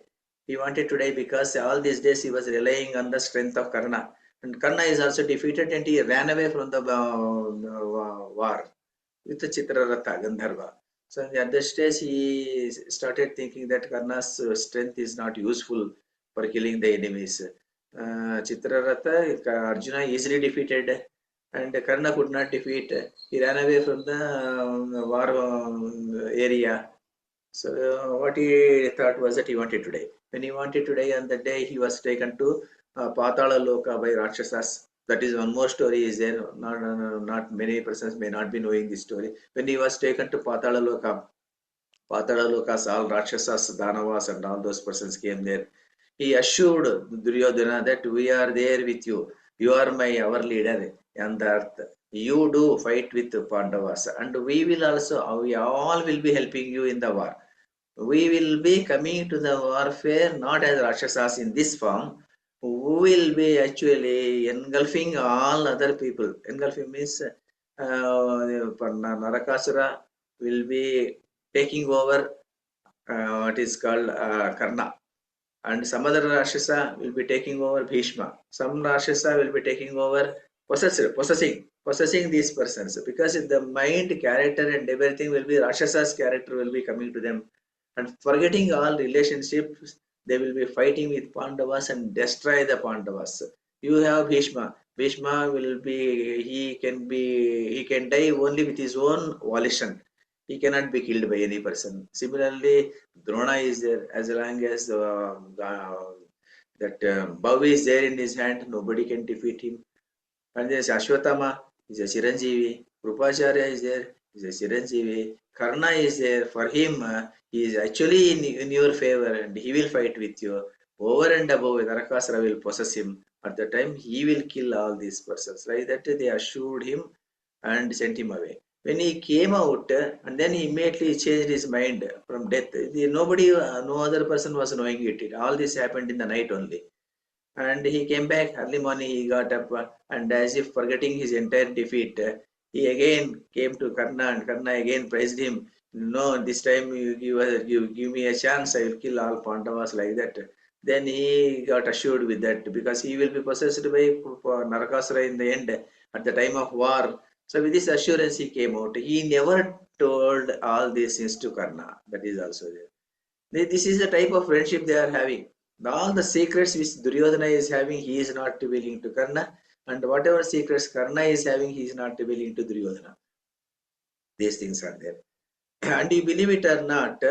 He wanted to die because all these days he was relying on the strength of Karna. And Karna is also defeated and he ran away from the war with the Chitraratha, Gandharva. So at that stage he started thinking that Karna's strength is not useful for killing the enemies. Chitraratha, Arjuna easily defeated and Karna could not defeat. He ran away from the war area. So what he thought was that he wanted to die. When he wanted to die on that day, he was taken to Patala Loka by Rakshasas. That is one more story is there. Not many persons may not be knowing this story. When he was taken to Patala Lokas, all Rakshasas, Danavas and all those persons came there. He assured Duryodhana that we are there with you. You are our leader on the earth. You do fight with Pandavas and we all will be helping you in the war. We will be coming to the warfare not as Rakshasas in this form. We will be actually engulfing all other people. Engulfing means Narakasura will be taking over what is called Karna. And some other Rakshasa will be taking over Bhishma. Some Rakshasa will be taking over possessing these persons. Because in the mind, character and everything will be Rakshasa's character will be coming to them. And forgetting all relationships, they will be fighting with Pandavas and destroy the Pandavas. You have Bhishma. Bhishma will be he can die only with his own volition. He cannot be killed by any person. Similarly, Drona is there as long as that bow is there in his hand, nobody can defeat him. And there's Ashwatthama, is a Chiranjeevi. Krupacharya is there, is a Chiranjeevi. Karna is there. For him, he is actually in your favor and he will fight with you. Over and above, Narakasura will possess him. At the time, he will kill all these persons. Like that, they assured him and sent him away. When he came out, and then he immediately changed his mind from death. Nobody, no other person was knowing it. All this happened in the night only. And he came back early morning. He got up and, as if forgetting his entire defeat, he again came to Karna, and Karna again praised him. No, this time you give me a chance. I will kill all Pandavas, like that. Then he got assured with that because he will be possessed by Narakasura in the end at the time of war. So with this assurance he came out. He never told all these things to Karna. That is also there. This is the type of friendship they are having. All the secrets which Duryodhana is having, he is not willing to Karna. And whatever secrets Karna is having, he is not willing to Duryodhana. These things are there. And you believe it or not,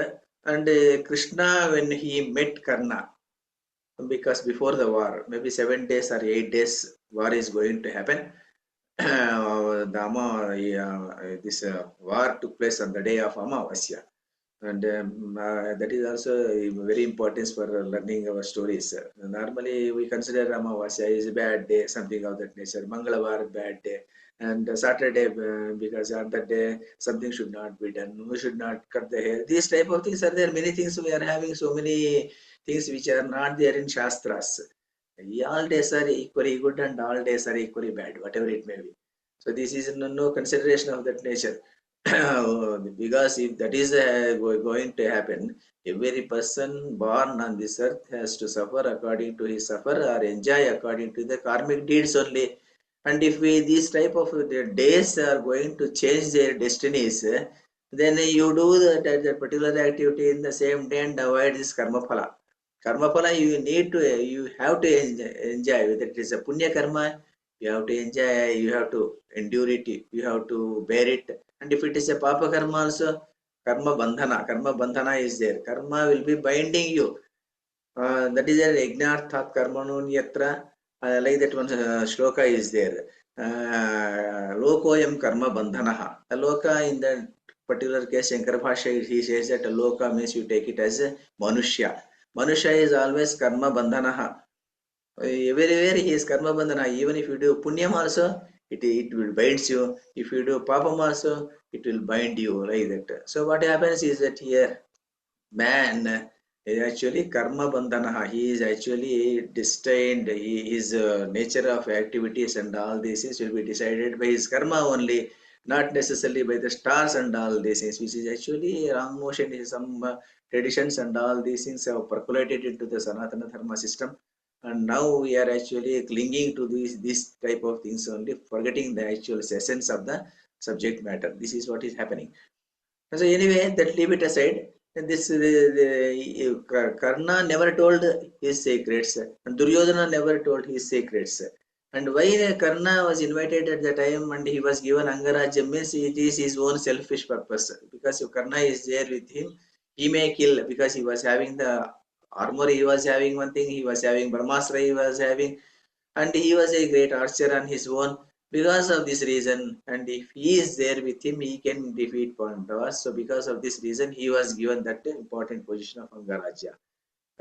and Krishna, when he met Karna, because before the war, maybe 7 days or 8 days, war is going to happen. This war took place on the day of Amavasya. And that is also very important for learning our stories. Normally, we consider Amavasya is a bad day, something of that nature. Mangalavar, bad day. And Saturday, because on that day, something should not be done. We should not cut the hair. These type of things are there. Many things we are having, so many things which are not there in Shastras. All days are equally good and all days are equally bad, whatever it may be. So this is no consideration of that nature. Because if that is going to happen, every person born on this earth has to suffer according to his suffer or enjoy according to the karmic deeds only. And if we these type of the days are going to change their destinies, then you do that particular activity in the same day and avoid this karma phala. Karma phala you need to, you have to enjoy, whether it is a punya karma, you have to enjoy, you have to endure it, you have to bear it. And if it is a papa karma also, karma bandhana is there. Karma will be binding you. That is a Yagnarthat Karmanun Yatra. Like that one shloka is there. Lokoyam Karma Bandhanaha. The loka in that particular case, Shankara Bhashya, he says that loka means you take it as a Manushya. Manushya is always Karma Bandhanaha. Everywhere he is Karma Bandhana. Even if you do Punyam also, it will bind you. If you do Papam also, it will bind you like that. So what happens is that here man is actually karma bandhana. He is actually destined. His nature of activities and all these things will be decided by his karma only, not necessarily by the stars and all these things, which is actually wrong motion. Is some traditions and all these things have percolated into the Sanatana Dharma system. And now we are actually clinging to this type of things only, forgetting the actual essence of the subject matter. This is what is happening. So anyway, that leave it aside. This Karna never told his secrets, and Duryodhana never told his secrets. And why Karna was invited at the time and he was given Angaraja means it is his own selfish purpose. Because if Karna is there with him, he may kill because he was having the armor, he was having one thing, he was having Brahmastra, he was having, and he was a great archer on his own. Because of this reason, and if he is there with him, he can defeat Pandavas. So because of this reason, he was given that important position of Angaraja.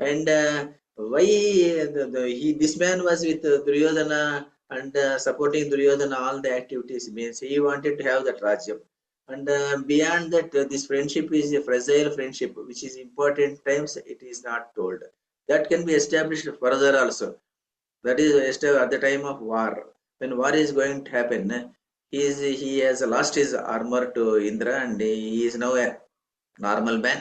And why this man was with Duryodhana and supporting Duryodhana all the activities means he wanted to have that Rajyam. And beyond that, this friendship is a fragile friendship, which is important times it is not told. That can be established further also. That is at the time of war. When war is going to happen, he has lost his armor to Indra and he is now a normal man.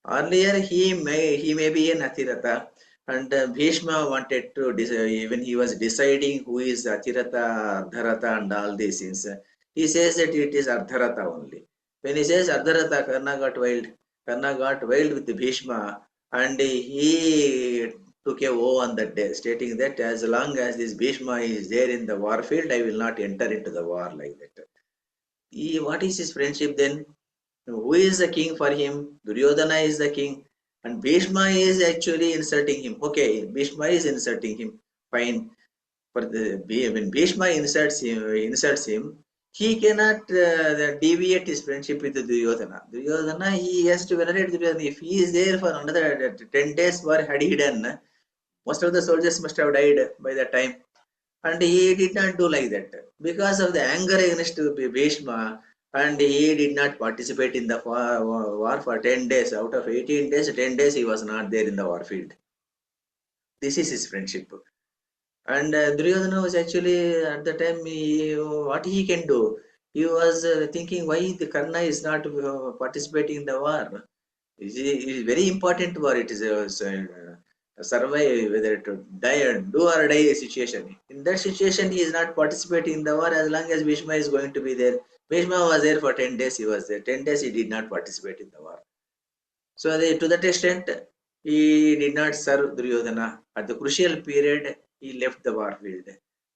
Earlier he may be an Athirata, and Bhishma wanted to even he was deciding who is Athirata, Ardharata and all these things. He says that it is Ardharata only. When he says Ardharata, Karna got wild. Karna got wild with Bhishma and he took a vow on that day, stating that as long as this Bhishma is there in the war field, I will not enter into the war like that. What is his friendship then? Who is the king for him? Duryodhana is the king, and Bhishma is actually insulting him. Okay, Bhishma is insulting him. Fine. For the when Bhishma insults him, he cannot deviate his friendship with Duryodhana. Duryodhana, he has to venerate Duryodhana. If he is there for another 10 days, war had he done, most of the soldiers must have died by that time. And he did not do like that because of the anger against Bhishma, and he did not participate in the war for 10 days. Out of 18 days, 10 days he was not there in the war field. This is his friendship. And Duryodhana was actually at the time, what he can do? He was thinking why the Karna is not participating in the war. It is very important war. It is a survive, whether to die or do or die situation. In that situation, he is not participating in the war as long as Bhishma is going to be there. Bhishma was there for 10 days. He was there. 10 days he did not participate in the war. So to that extent, he did not serve Duryodhana. At the crucial period, he left the war field.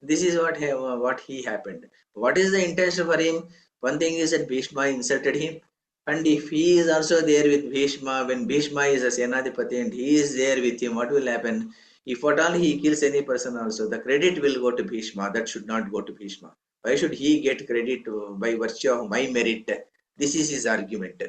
This is what he happened. What is the intention for him? One thing is that Bhishma insulted him, and if he is also there with Bhishma, when Bhishma is a Senadipati and he is there with him, what will happen? If at all he kills any person also, the credit will go to Bhishma. That should not go to Bhishma. Why should he get credit by virtue of my merit? This is his argument.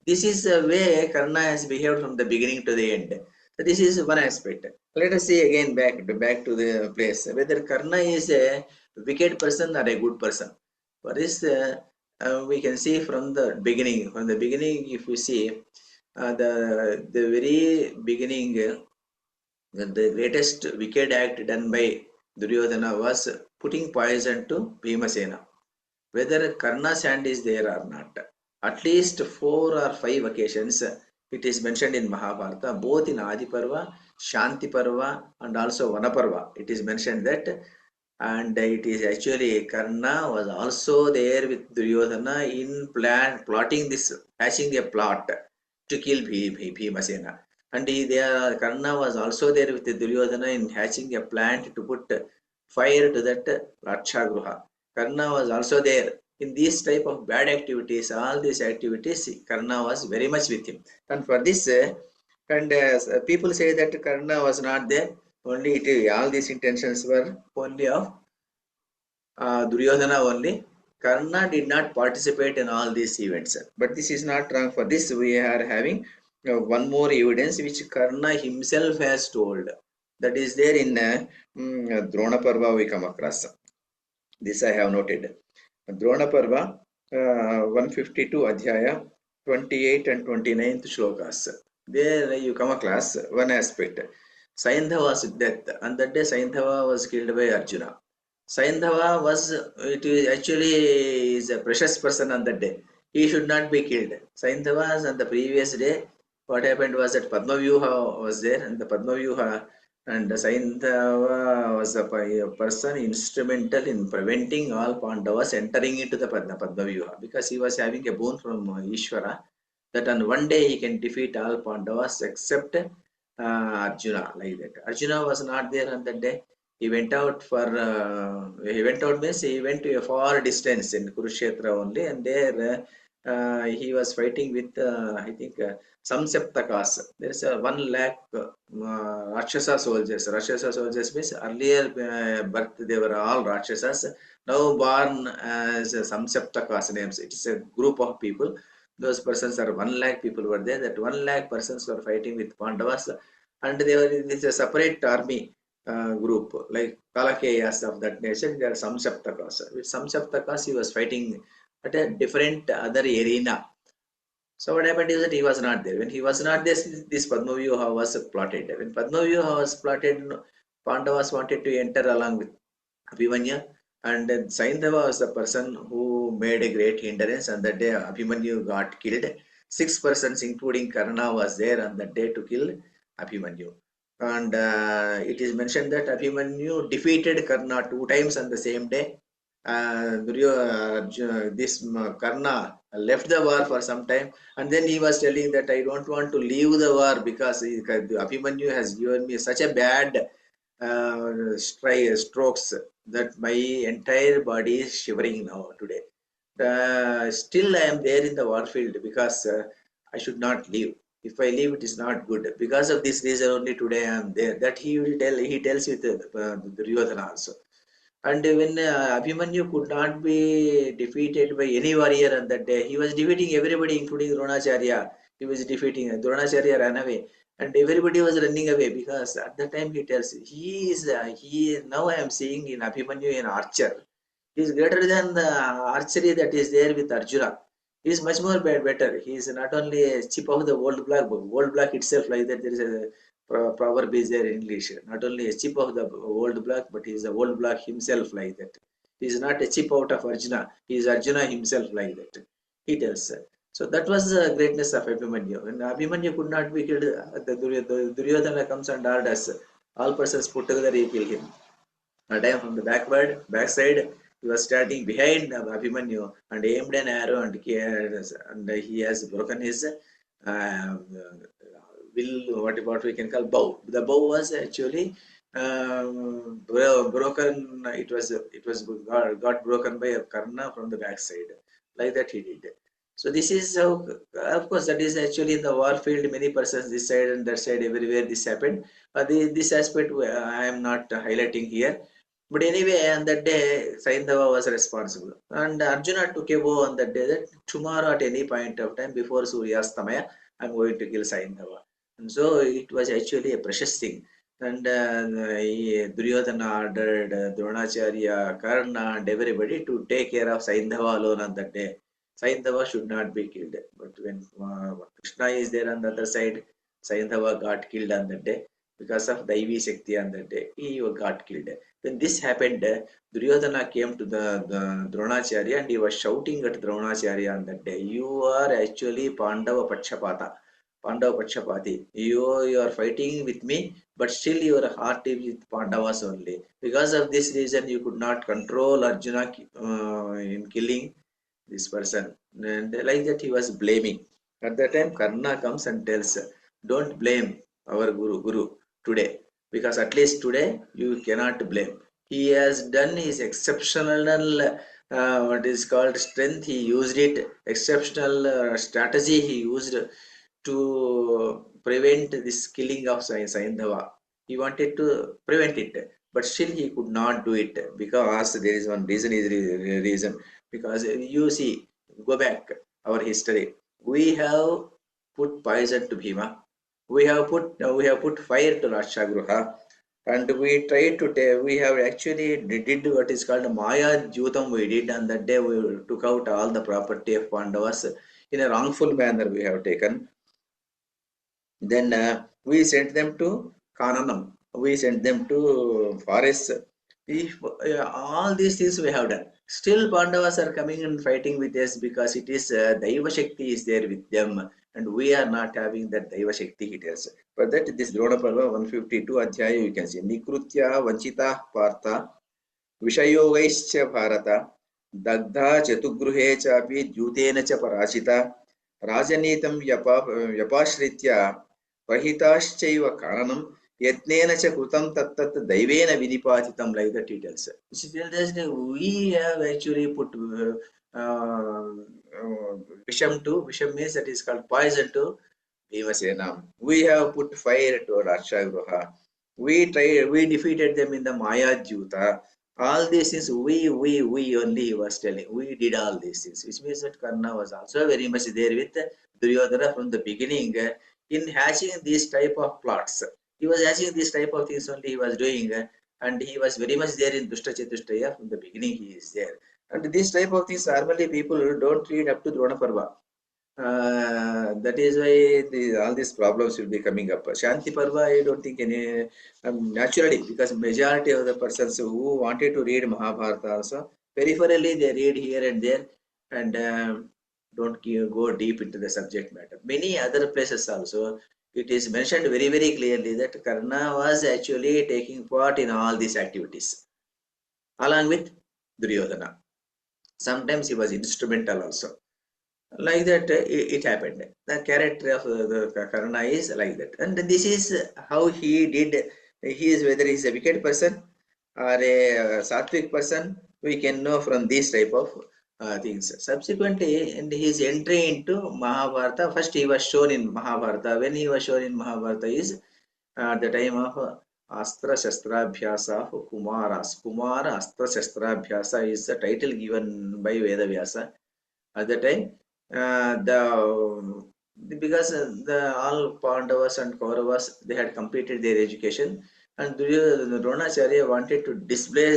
This is the way Karna has behaved from the beginning to the end. So this is one aspect. Let us see again back to the place whether Karna is a wicked person or a good person. For this, we can see from the beginning. From the beginning, if you see the very beginning, The greatest wicked act done by Duryodhana was putting poison to Bhimasena. Whether Karna's hand is there or not. At least 4 or 5 occasions it is mentioned in Mahabharata, both in Adi Parva, Shanti Parva, and also Vanaparva. It is mentioned that, and it is actually Karna was also there with Duryodhana in plotting this, hatching a plot to kill Bhimasena. And Karna was also there with Duryodhana in hatching a plan to put fire to that Lakshagruha. Karna was also there in these type of bad activities. All these activities, Karna was very much with him. And for this, and people say that Karna was not there. Only all these intentions were only of Duryodhana only. Karna did not participate in all these events. But this is not wrong. For this, we are having one more evidence which Karna himself has told. That is there in Drona Parva we come across. This I have noted. Drona Parva 152 Adhyaya 28 and 29th shlokas. There you come across one aspect. Saindhava's death. On that day Saindhava was killed by Arjuna. Saindhava was, it is actually is a precious person on that day. He should not be killed. Saindhava was on the previous day. What happened was that Padmavyuha was there, and the Padmavyuha and Saindhava was a person instrumental in preventing all Pandavas entering into the Padmavyuha, because he was having a boon from Ishvara that on one day he can defeat all Pandavas except Arjuna, like that. Arjuna was not there on that day. He went out he went out means he went to a far distance in Kurukshetra only, and there he was fighting with I think some Samseptakas. There is a 1 lakh Rakshasa soldiers. Rakshasa soldiers means earlier birth they were all Rakshasas. Now born as Samseptakas names. It is a group of people. Those persons are 1 lakh people were there. That 1 lakh persons were fighting with Pandavas, and they were in this separate army group like Kalakeyas of that nation. There are some Saptakas. With some Saptakas, he was fighting at a different other arena. So what happened is that he was not there. When he was not there, this Padmavyuha was plotted. When Padmavyuha was plotted, Pandavas wanted to enter along with Abhimanyu, and then Saindhava was the person who made a great hindrance. On that day, Abhimanyu got killed. 6 persons, including Karna, was there on that day to kill Abhimanyu. And it is mentioned that Abhimanyu defeated Karna 2 times on the same day. This Karna left the war for some time, and then he was telling that I don't want to leave the war because Abhimanyu has given me such a bad strokes that my entire body is shivering now today. Still, I am there in the war field because I should not leave. If I leave, it is not good. Because of this reason, only today I am there. That he will tell. He tells with Duryodhana also. And when Abhimanyu could not be defeated by any warrior on that day, he was defeating everybody, including Dronacharya. He was defeating Dronacharya ran away, and everybody was running away because at that time he tells he now I am seeing in Abhimanyu an archer. He is greater than the archery that is there with Arjuna. He is much more better. He is not only a chip of the old block, but old block itself, like that. There is a proverb is there in English. Not only a chip of the old block, but he is the old block himself, like that. He is not a chip out of Arjuna. He is Arjuna himself, like that. He tells. So that was the greatness of Abhimanyu. When Abhimanyu could not be killed, the Duryodhana comes and orders all persons put together, he kill him. At time from the backside, he was starting behind Abhimanyu and aimed an arrow, and he has broken his will, what we can call bow. The bow was actually broken. It was got broken by Karna from the backside. Like that he did. So this is how, of course, that is actually in the war field. Many persons this side and that side, everywhere this happened. This aspect I am not highlighting here. But anyway, on that day, Saindhava was responsible. And Arjuna took a vow on that day that tomorrow at any point of time before Suryastamaya, I am going to kill Saindhava. And so it was actually a precious thing. And Duryodhana ordered Dronacharya, Karna, and everybody to take care of Saindhava alone on that day. Saindhava should not be killed. But when Krishna is there on the other side, Saindhava got killed on that day. because of Daivi Shakti on that day. He got killed. When this happened, Duryodhana came to the Dronacharya and he was shouting at Dronacharya on that day, "You are actually Pandava Pachapata. Pandava Pachapati. You are fighting with me, but still your heart is with Pandavas only. Because of this reason, you could not control Arjuna in killing this person." And like that, he was blaming. At that time, Karna comes and tells, "Don't blame our Guru today, because at least today you cannot blame. He has done his exceptional what is called strength. He used it, exceptional strategy he used to prevent this killing of Saindhava. He wanted to prevent it, but still he could not do it because there is one reason. Reason because you see, go back our history. We have put poison to Bhima. We have put fire to Rashagruha, and we tried to we have actually did what is called Maya Jutam. We did, and that day we took out all the property of Pandavas in a wrongful manner. We have taken. Then we sent them to Kananam. We sent them to forests. If all these things we have done, still Pandavas are coming and fighting with us because it is Daiva Shakti is there with them, and we are not having that Daiva Shakti, he tells. For that, this Drona Parva 152 Adhyaya, you can see Nikrutya Vanchita Partha विषयोगैश्च Bharat दग्धा चतुगृहे चापि द्यूतेन च पराजिता राजनीतं व्यपाश्रित्य प्रहिताश्चैव कारणं यत्नेन च कृतं तत्तत् दैवेन विनिपातितं, like the details. We have actually put Visham to Visham means that is called poison to Bhimasena. We have put fire to Rakshagruha. We defeated them in the Maya Juta. All these things we only, he was telling. We did all these things, which means that Karna was also very much there with Duryodhana from the beginning in hatching these type of plots. He was hatching these type of things only he was doing, and he was very much there in Dushta Chatushtaya from the beginning. He is there, and this type of things normally people don't read up to Drona Parva. That is why all these problems will be coming up. Shanti Parva, I don't think any, naturally, because majority of the persons who wanted to read Mahabharata also, peripherally they read here and there, and don't go deep into the subject matter. Many other places also, it is mentioned very, very clearly that Karna was actually taking part in all these activities, along with Duryodhana. Sometimes he was instrumental also. Like that, it happened. The character of the Karna is like that, and this is how he did. He is, whether he is a wicked person or a sattvic person, we can know from these type of things. Subsequently, in his entry into Mahabharata, first he was shown in Mahabharata. When he was shown in Mahabharata is at the time of Astra Shastrabhyasa of Kumaras. Kumara Astra Shastrabhyasa is the title given by Veda Vyasa at the time. The because the all Pandavas and Kauravas, they had completed their education, and Dronacharya wanted to display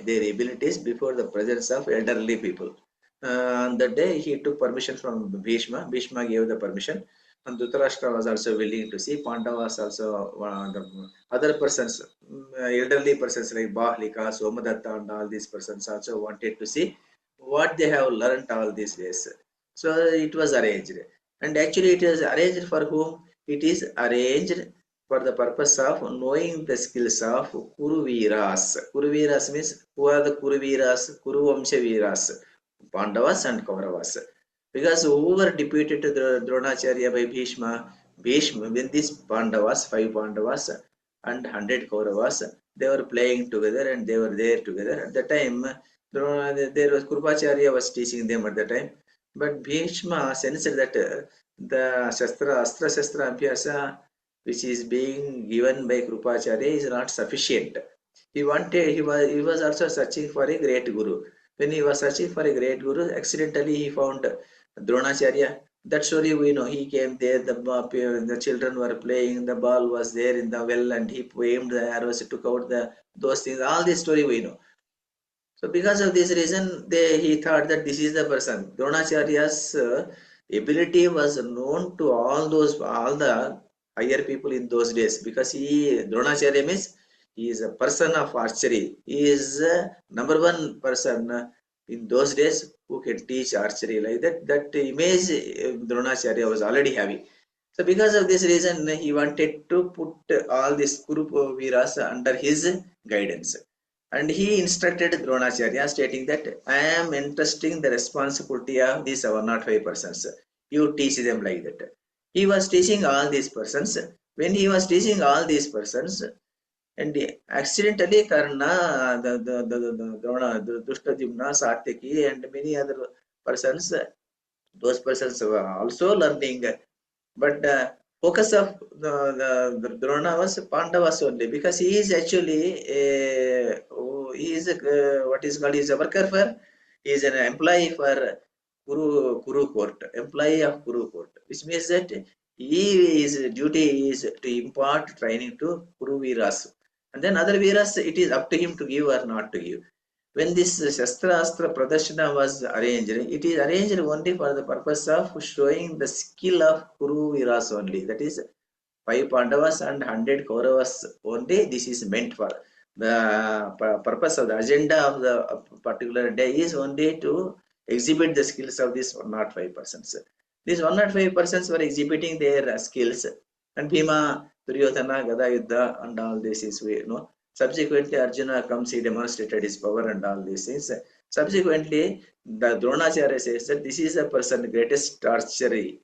their abilities before the presence of elderly people. On that day, he took permission from Bhishma. Bhishma gave the permission, and Dhritarashtra was also willing to see. Pandavas also, the other persons, elderly persons like Bahlika, Somadatta, and all these persons also wanted to see what they have learned all these days. So it was arranged, and actually it is arranged for whom? It is arranged for the purpose of knowing the skills of Kuruviras. Kuruviras means who are the Kuruviras? Kuruvamsha Viras, Pandavas and Kauravas. Because who were deputed to the Dronacharya by Bhishma? Bhishma, when these Pandavas, 5 Pandavas and 100 Kauravas, they were playing together and they were there together. At the time, there was Krupacharya was teaching them at the time. But Bhishma sensed that the Astra Shastra Abhyasa which is being given by Krupacharya is not sufficient. He was also searching for a great guru. When he was searching for a great guru, accidentally he found Dronacharya. That story we know. He came there, the children were playing, the ball was there in the well, and he aimed the arrows, took out those things. All this story we know. So because of this reason, he thought that this is the person. Dronacharya's ability was known to all the higher people in those days, because Dronacharya means he is a person of archery. He is number one person in those days who can teach archery like that. That image Dronacharya was already having. So because of this reason, he wanted to put all these Kuru Veeras under his guidance. And he instructed Dronacharya, stating that I am entrusting the responsibility of these 105 persons. You teach them like that. He was teaching all these persons. When he was teaching all these persons, and accidentally Karna, the Drona, the Dushtadhyumna, Satyaki, and many other persons, those persons were also learning. But focus of the Drona was Pandavas only, because he is actually he is what is called, he is a worker for, he is an employee for Kuru court, employee of Kuru court, which means that his duty is to impart training to Kuru Veeras, and then other Veeras it is up to him to give or not to give. When this Shastra Astra Pradarshana was arranged, it is arranged only for the purpose of showing the skill of Kuru Veeras only. That is, 5 Pandavas and 100 Kauravas only. This is meant for. The purpose of the agenda of the particular day is only to exhibit the skills of these 105 persons. These 105 persons were exhibiting their skills, and Bhima, Duryodhana, Gada Yuddha, and all this is, subsequently, Arjuna comes, he demonstrated his power and all these things. Subsequently, the Dronacharya says that this is the person greatest archery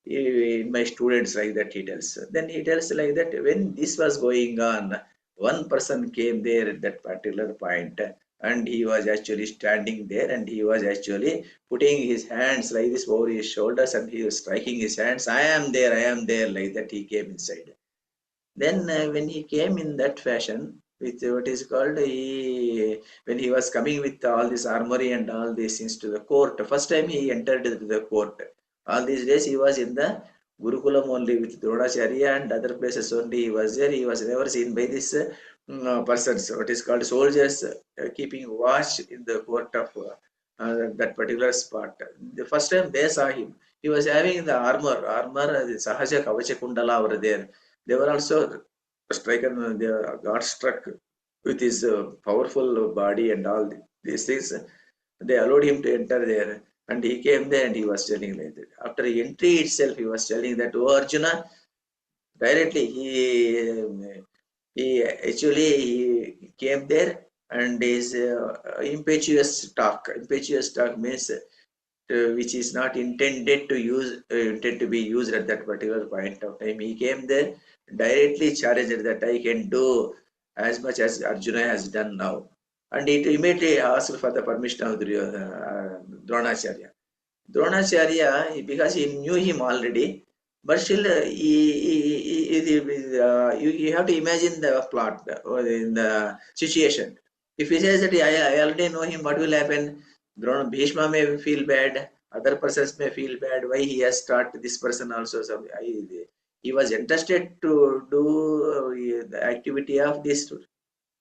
in my students, like that he tells. Then he tells like that when this was going on, one person came there at that particular point, and he was actually standing there, and he was actually putting his hands like this over his shoulders, and he was striking his hands. I am there, like that he came inside. Then when he came in that fashion, with what is called, when he was coming with all this armory and all these things to the court, first time he entered the court. All these days he was in the Gurukulam only with Dronacharya, and other places only he was there. He was never seen by this persons, what is called soldiers, keeping watch in the court of that particular spot. The first time they saw him, he was having the armor, the Sahaja Kavacha Kundala over there. They were also stricken, they got struck with his powerful body and all these things. They allowed him to enter there, and he came there and he was telling like that. After entry itself, he was telling that, oh Arjuna, directly he actually he came there, and his impetuous talk means which is not intended to be used at that particular point of time. He came there, directly challenged that I can do as much as Arjuna has done now, and he immediately asked for the permission of Dronacharya. Dronacharya, because he knew him already, but still you have to imagine the plot or in the situation. If he says that I already know him, what will happen? Bhishma may feel bad, other persons may feel bad. Why he has started this person also? So he was interested to do the activity of this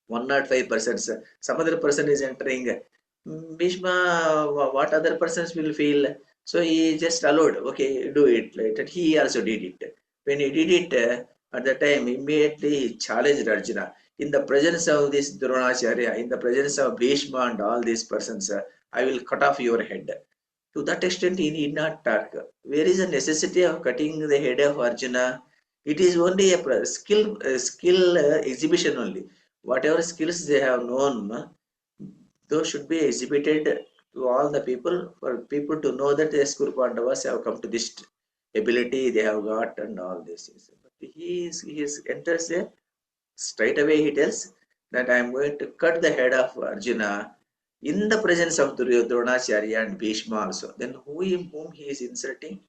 105 persons. Some other person is entering. Bhishma, what other persons will feel? So he just allowed, okay, do it. Like that. He also did it. When he did it, at the time, immediately he challenged Arjuna. In the presence of this Dronacharya, in the presence of Bhishma and all these persons, I will cut off your head. To that extent, he need not talk. Where is the necessity of cutting the head of Arjuna? It is only a skill exhibition only. Whatever skills they have known, those should be exhibited to all the people, for people to know that the Kuru Pandavas have come to this ability they have got and all this things. But he enters there, straight away he tells that I am going to cut the head of Arjuna in the presence of Dronacharya and Bhishma also. Then whom he is insulting?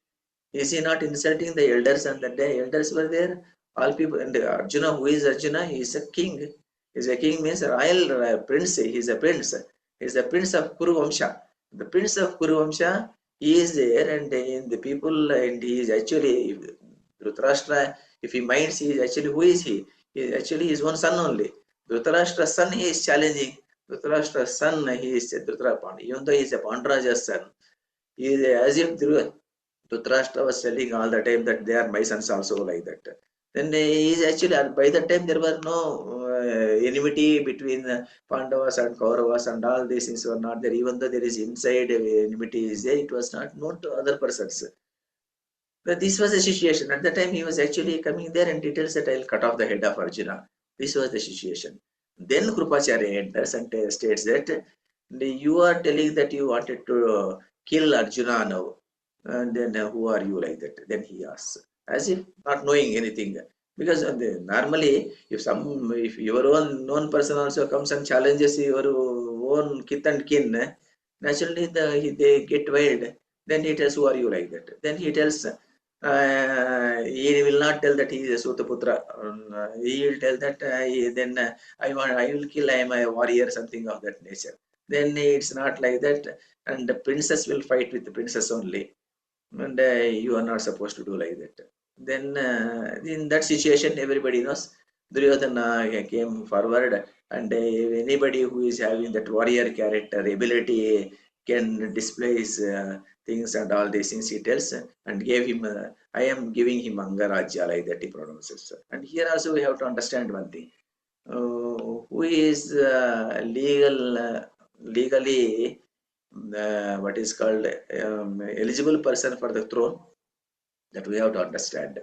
Is he not insulting the elders? And that day elders were there, all people. And Arjuna, who is Arjuna? He is a king. Is a king means a royal prince. He is a prince. He is the prince of Kuru Vamsha. The prince of Kuru Vamsha, he is there, and in the people, and he is actually Dhritarashtra. If he minds, he is actually, who is he? He is actually his own son only. Dhritarashtra's son he is challenging. Dhritarashtra's son, he is Dhritarashtra. Even though he is a Pandaraja's son, he is as if Dhritarashtra was telling all the time that they are my sons also, like that. Then he is actually, by that time there were no enmity between Pandavas and Kauravas, and all these things were not there. Even though there is inside enmity is there, it was not known to other persons. But this was the situation. At the time he was actually coming there and he tells that I'll cut off the head of Arjuna. This was the situation. Then Krupacharya enters and states that you are telling that you wanted to kill Arjuna now. And then who are you, like that? Then he asks, as if not knowing anything. Because normally, if your own known person also comes and challenges your own kith and kin, naturally they get wild. Then he tells, who are you, like that? Then he tells, he will not tell that he is a Sutaputra. He will tell that I will kill, I am a warrior, something of that nature. Then it's not like that, and the princess will fight with the princess only, and you are not supposed to do like that. Then in that situation, everybody knows Duryodhana came forward, and anybody who is having that warrior character ability can display his things and all these things he tells, and gave him I am giving him Nagaraja, like that he pronounces. And here also we have to understand one thing, who is legally what is called eligible person for the throne, that we have to understand.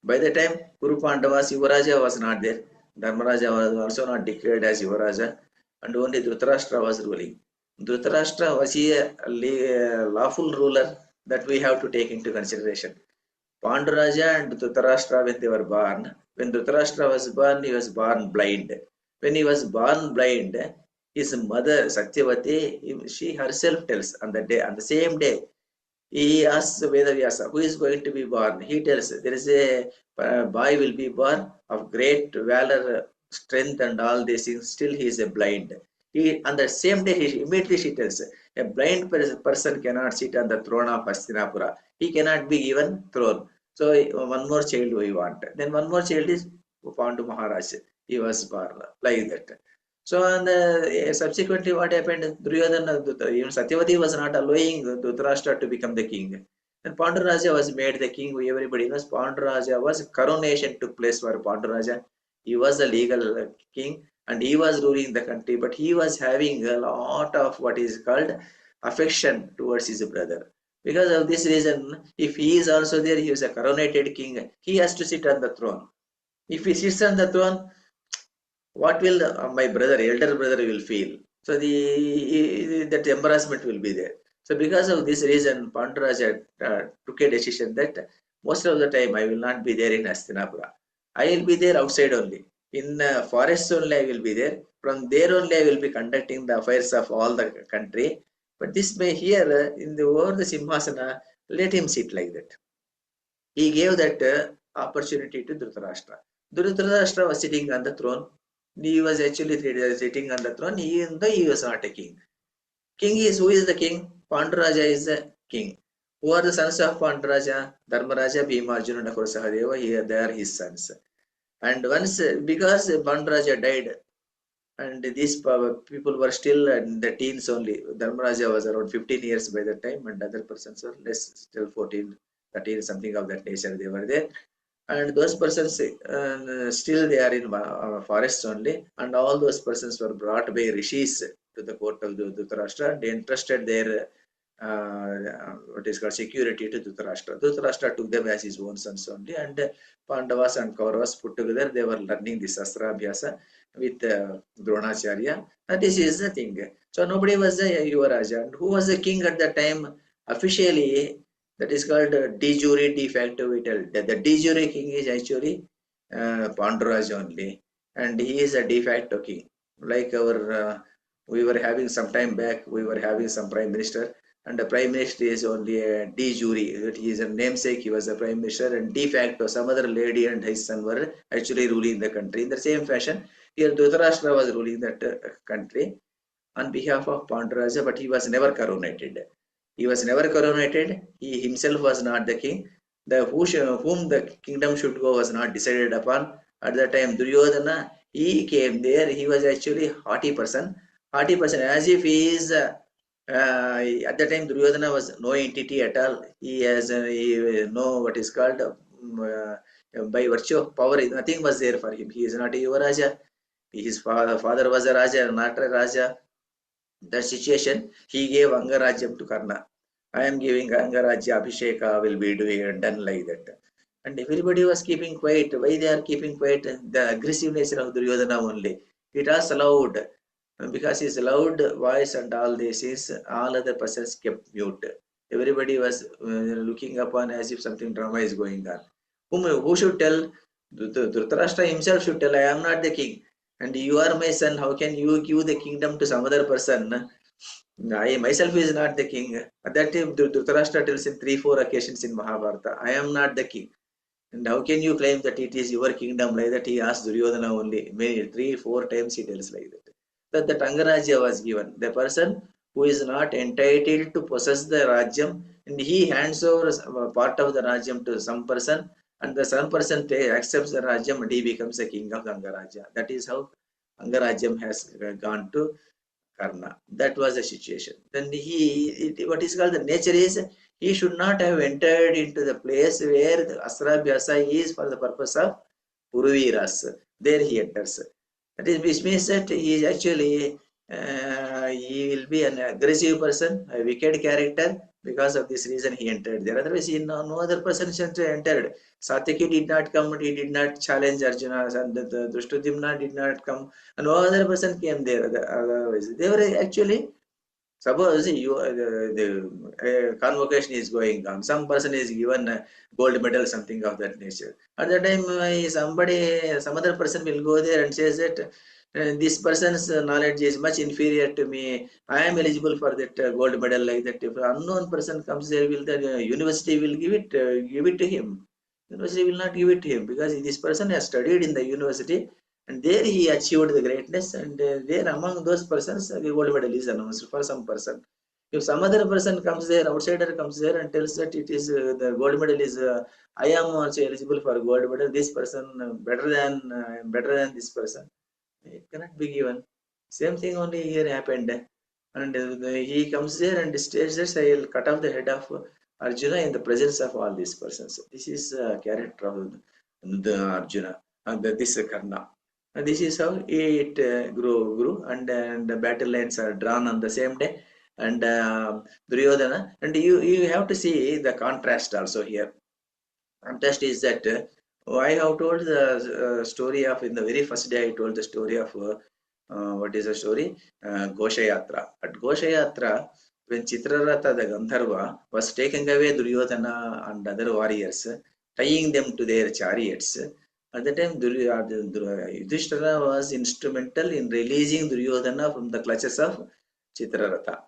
By the time Kuru Pandavas, Yuvaraja was not there, Dharmaraja was also not declared as Yuvaraja, and only Dhritarashtra was ruling. Dhritarashtra was he a lawful ruler, that we have to take into consideration. Panduraja and Dhritarashtra, when they were born, when Dhritarashtra was born, he was born blind. When he was born blind, his mother Satyavati, she herself tells on the day, on the same day, he asks Veda Vyasa, who is going to be born? He tells there is a boy will be born of great valor, strength, and all these things. Still, he is a blind. He on the same day, immediately she tells a blind person cannot sit on the throne of Hastinapura. He cannot be given throne. So one more child we want. Then one more child is Pandu Maharaj. He was born like that. So and subsequently, what happened? Duryodhana, even Satyavati was not allowing Dhritarashtra to become the king. And Panduraja was made the king. Everybody knows Panduraja was coronation took place for Panduraja. He was the legal king and he was ruling the country, but he was having a lot of what is called affection towards his brother. Because of this reason, if he is also there, he is a coronated king. He has to sit on the throne. If he sits on the throne, what will my brother, elder brother, will feel? So that embarrassment will be there. So because of this reason, Panduraja took a decision that most of the time I will not be there in Hastinapura. I will be there outside only. In forests only I will be there. From there only I will be conducting the affairs of all the country. But this may here in the over the Simhasana, let him sit like that. He gave that opportunity to Dhritarashtra. Dhritarashtra was sitting on the throne. He was actually sitting on the throne, even though he was not a king. King is, who is the king? Panduraja is the king. Who are the sons of Panduraja? Dharmaraja, Bhima, Arjuna, Nakula, Sahadeva. Here they are his sons. And once, because Panduraja died, and these people were still in the teens only. Dharmaraja was around 15 years by that time, and other persons were less, still 14, 13, something of that nature they were there. And those persons still they are in forests only, and all those persons were brought by rishis to the court of Dhritarashtra. They entrusted their what is called security to Dhritarashtra. Dhritarashtra took them as his own sons only, and Pandavas and Kauravas put together, they were learning the Sastra Abhyasa with Dronacharya. And this is the thing. So nobody was the Yuvaraja. And who was the king at that time? Officially, that is called de jure de facto. We tell that the de jure king is actually Panduraj only, and he is a de facto king. Like our, we were having some time back, we were having some prime minister, and the prime minister is only a de jure. He is a namesake. He was a prime minister, and de facto some other lady and his son were actually ruling the country. In the same fashion, here Dhritarashtra was ruling that country on behalf of Panduraja, but he was never coronated. He was never coronated. He himself was not the king. The whom the kingdom should go was not decided upon. At that time, Duryodhana, he came there. He was actually haughty person, as if he is At the time, Duryodhana was no entity at all. He has no what is called by virtue of power. Nothing was there for him. He is not a Yuvaraja. His father was a Raja, not a Raja. That situation, he gave Angarajyam to Karna. I am giving Angarajya Abhisheka will be doing done like that. And everybody was keeping quiet. Why they are keeping quiet? The aggressive nature of Duryodhana only. It was allowed. Because his loud voice and all this is all other persons kept mute. Everybody was looking upon as if something drama is going on. Who should tell? Dhritarashtra himself should tell, I am not the king. And you are my son. How can you give the kingdom to some other person? I myself is not the king. At that time, Dhritarashtra tells in 3-4 occasions in Mahabharata, I am not the king. And how can you claim that it is your kingdom? Like that he asked Duryodhana only. Many 3-4 times he tells like that. That Angarajya was given. The person who is not entitled to possess the Rajyam, and he hands over part of the Rajyam to some person, and the some person accepts the Rajyam and he becomes the king of the Angarajya. That is how Angarajyam has gone to Karna. That was the situation. Then what is called the nature is, he should not have entered into the place where the Asrabhyasa is for the purpose of Puruviras. There he enters. That is, which means that he is actually, he will be an aggressive person, a wicked character. Because of this reason, he entered there. Otherwise, no other person entered. Satyaki did not come, he did not challenge Arjuna, and the Drushtadimna did not come, and no other person came there. Otherwise, they were actually, suppose you the convocation is going on, some person is given a gold medal, something of that nature. At that time, some other person will go there and says that this person's knowledge is much inferior to me. I am eligible for that gold medal, like that. If an unknown person comes there, will the university will give it to him? University will not give it to him because this person has studied in the university and there he achieved the greatness, and there among those persons the gold medal is announced for some person. If some other person comes there, outsider comes there and tells that it is the gold medal is I am also eligible for gold medal, this person better than this person, it cannot be given. Same thing only here happened. And he comes there and states that I will cut off the head of Arjuna in the presence of all these persons. This is character of the Arjuna and this Karna. And this is how it grew, and the battle lines are drawn on the same day. And Duryodhana, and you have to see the contrast also here. Contrast is that I have told the story of, in the very first day I told the story of what is the story? Goshayatra. At Goshayatra, when Chitraratha the Gandharva was taking away Duryodhana and other warriors, tying them to their chariots, at the time Yudhishthira was instrumental in releasing Duryodhana from the clutches of Chitraratha.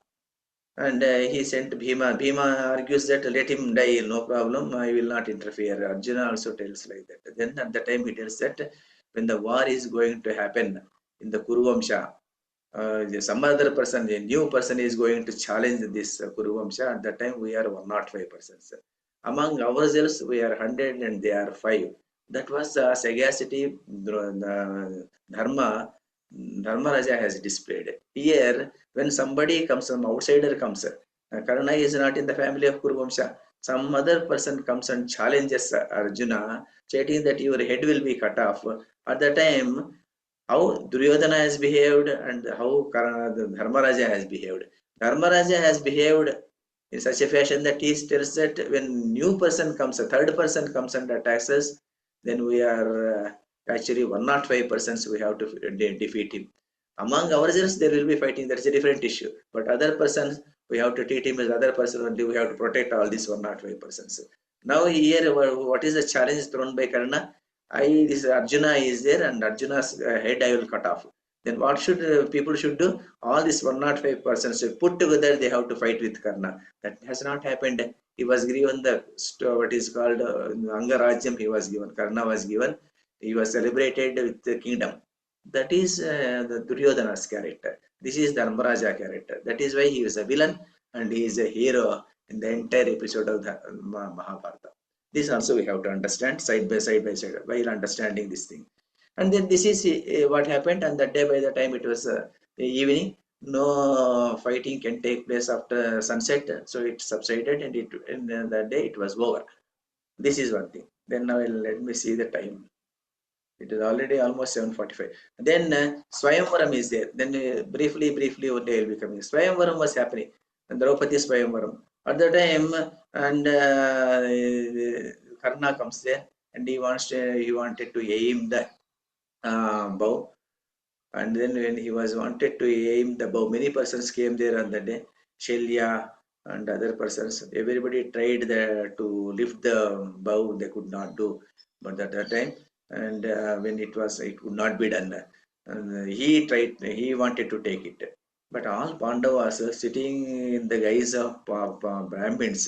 And he sent Bhima. Bhima argues that let him die, no problem, I will not interfere. Arjuna also tells like that. Then at the time he tells that when the war is going to happen in the Kuruvamsha, some other person, a new person is going to challenge this Kuruvamsha. At that time we are 105 persons. Among ourselves we are 100 and they are 5. That was the sagacity the Dharmaraja has displayed. Here, when somebody comes, some outsider comes, Karna is not in the family of Kuruvamsha. Some other person comes and challenges Arjuna, stating that your head will be cut off. At the time, how Duryodhana has behaved and how Dharmaraja has behaved. Dharmaraja has behaved in such a fashion that he tells that when new person comes, a third person comes and attacks us, then we are actually 105 persons we have to defeat him. Among ourselves there will be fighting, that's a different issue. But other persons, we have to treat him as other person only, we have to protect all these 105 persons. Now here, what is the challenge thrown by Karna? This Arjuna is there and Arjuna's head I will cut off. Then what should people should do? All these 105 persons put together, they have to fight with Karna. That has not happened. He was given the what is called Angarajyam. He was given. Karna was given. He was celebrated with the kingdom. That is the Duryodhana's character. This is the Dharmaraja character. That is why he is a villain and he is a hero in the entire episode of the Mahabharata. This also we have to understand side by side while understanding this thing. And then this is what happened. And that day, by the time it was evening, no fighting can take place after sunset. So it subsided, and in that day it was over. This is one thing. Then now let me see the time. It is already almost 7:45. Then Swayamvaram is there. Then briefly one day will be coming. Swayamvaram was happening. And Draupadi Swayamvaram. At the time, and Karna comes there, and he wanted to aim the bow. And then when he was wanted to aim the bow, many persons came there on the day. Shelya and other persons, everybody tried to lift the bow. They could not do, but at that time, and when it could not be done. And he tried. He wanted to take it, but all Pandavas sitting in the guise of Brahmins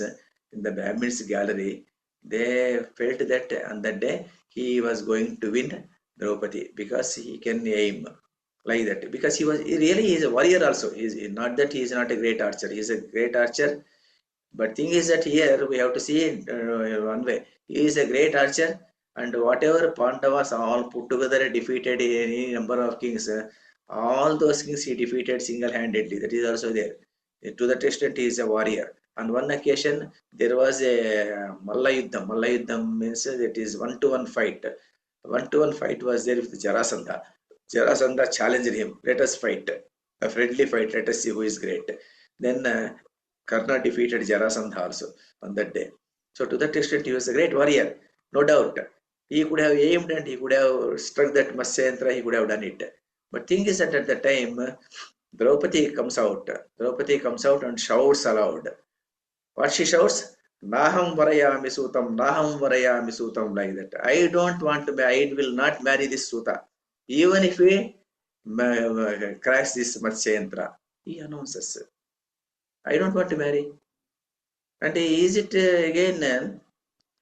in the Brahmins gallery, they felt that on that day he was going to win Draupadi because he can aim like that, because he is a warrior also. He is not that he is not a great archer. He is a great archer, but thing is that here we have to see it one way. He is a great archer, and whatever Pandavas all put together defeated any number of kings, all those kings he defeated single-handedly. That is also there. To that extent, he is a warrior. On one occasion, there was a Malla Yuddham. Malla Yuddham means that is one-to-one fight. One-to-one fight was there with Jarasandha. Jarasandha challenged him. Let us fight. A friendly fight. Let us see who is great. Then Karna defeated Jarasandha also on that day. So to that extent, he was a great warrior, no doubt. He could have aimed and he could have struck that Matsyentra, he could have done it. But thing is that at the time, Draupadi comes out. Draupadi comes out and shouts aloud. What she shouts? Naham varayami sutam, Naham varayami sutam, like that. I don't want to, I will not marry this Suta. Even if we crash this Matsyentra. He announces, I don't want to marry. And is it again,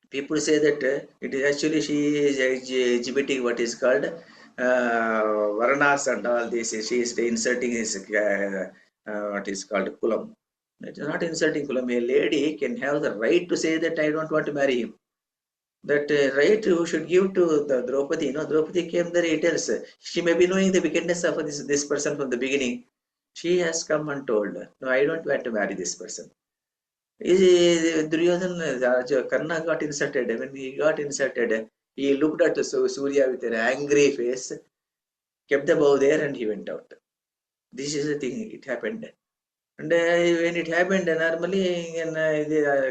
people say that it is actually she is exhibiting what is called Varanas and all this. She is inserting his what is called Kulam. It is not inserting Kulam. A lady can have the right to say that I don't want to marry him. That right you should give to the Draupadi. Draupadi came there, he tells. She may be knowing the wickedness of this person from the beginning. She has come and told, no, I don't want to marry this person. Duryodhana, Karna got insulted. When he got insulted, he looked at Surya with an angry face, kept the bow there, and he went out. This is the thing, it happened. And when it happened, normally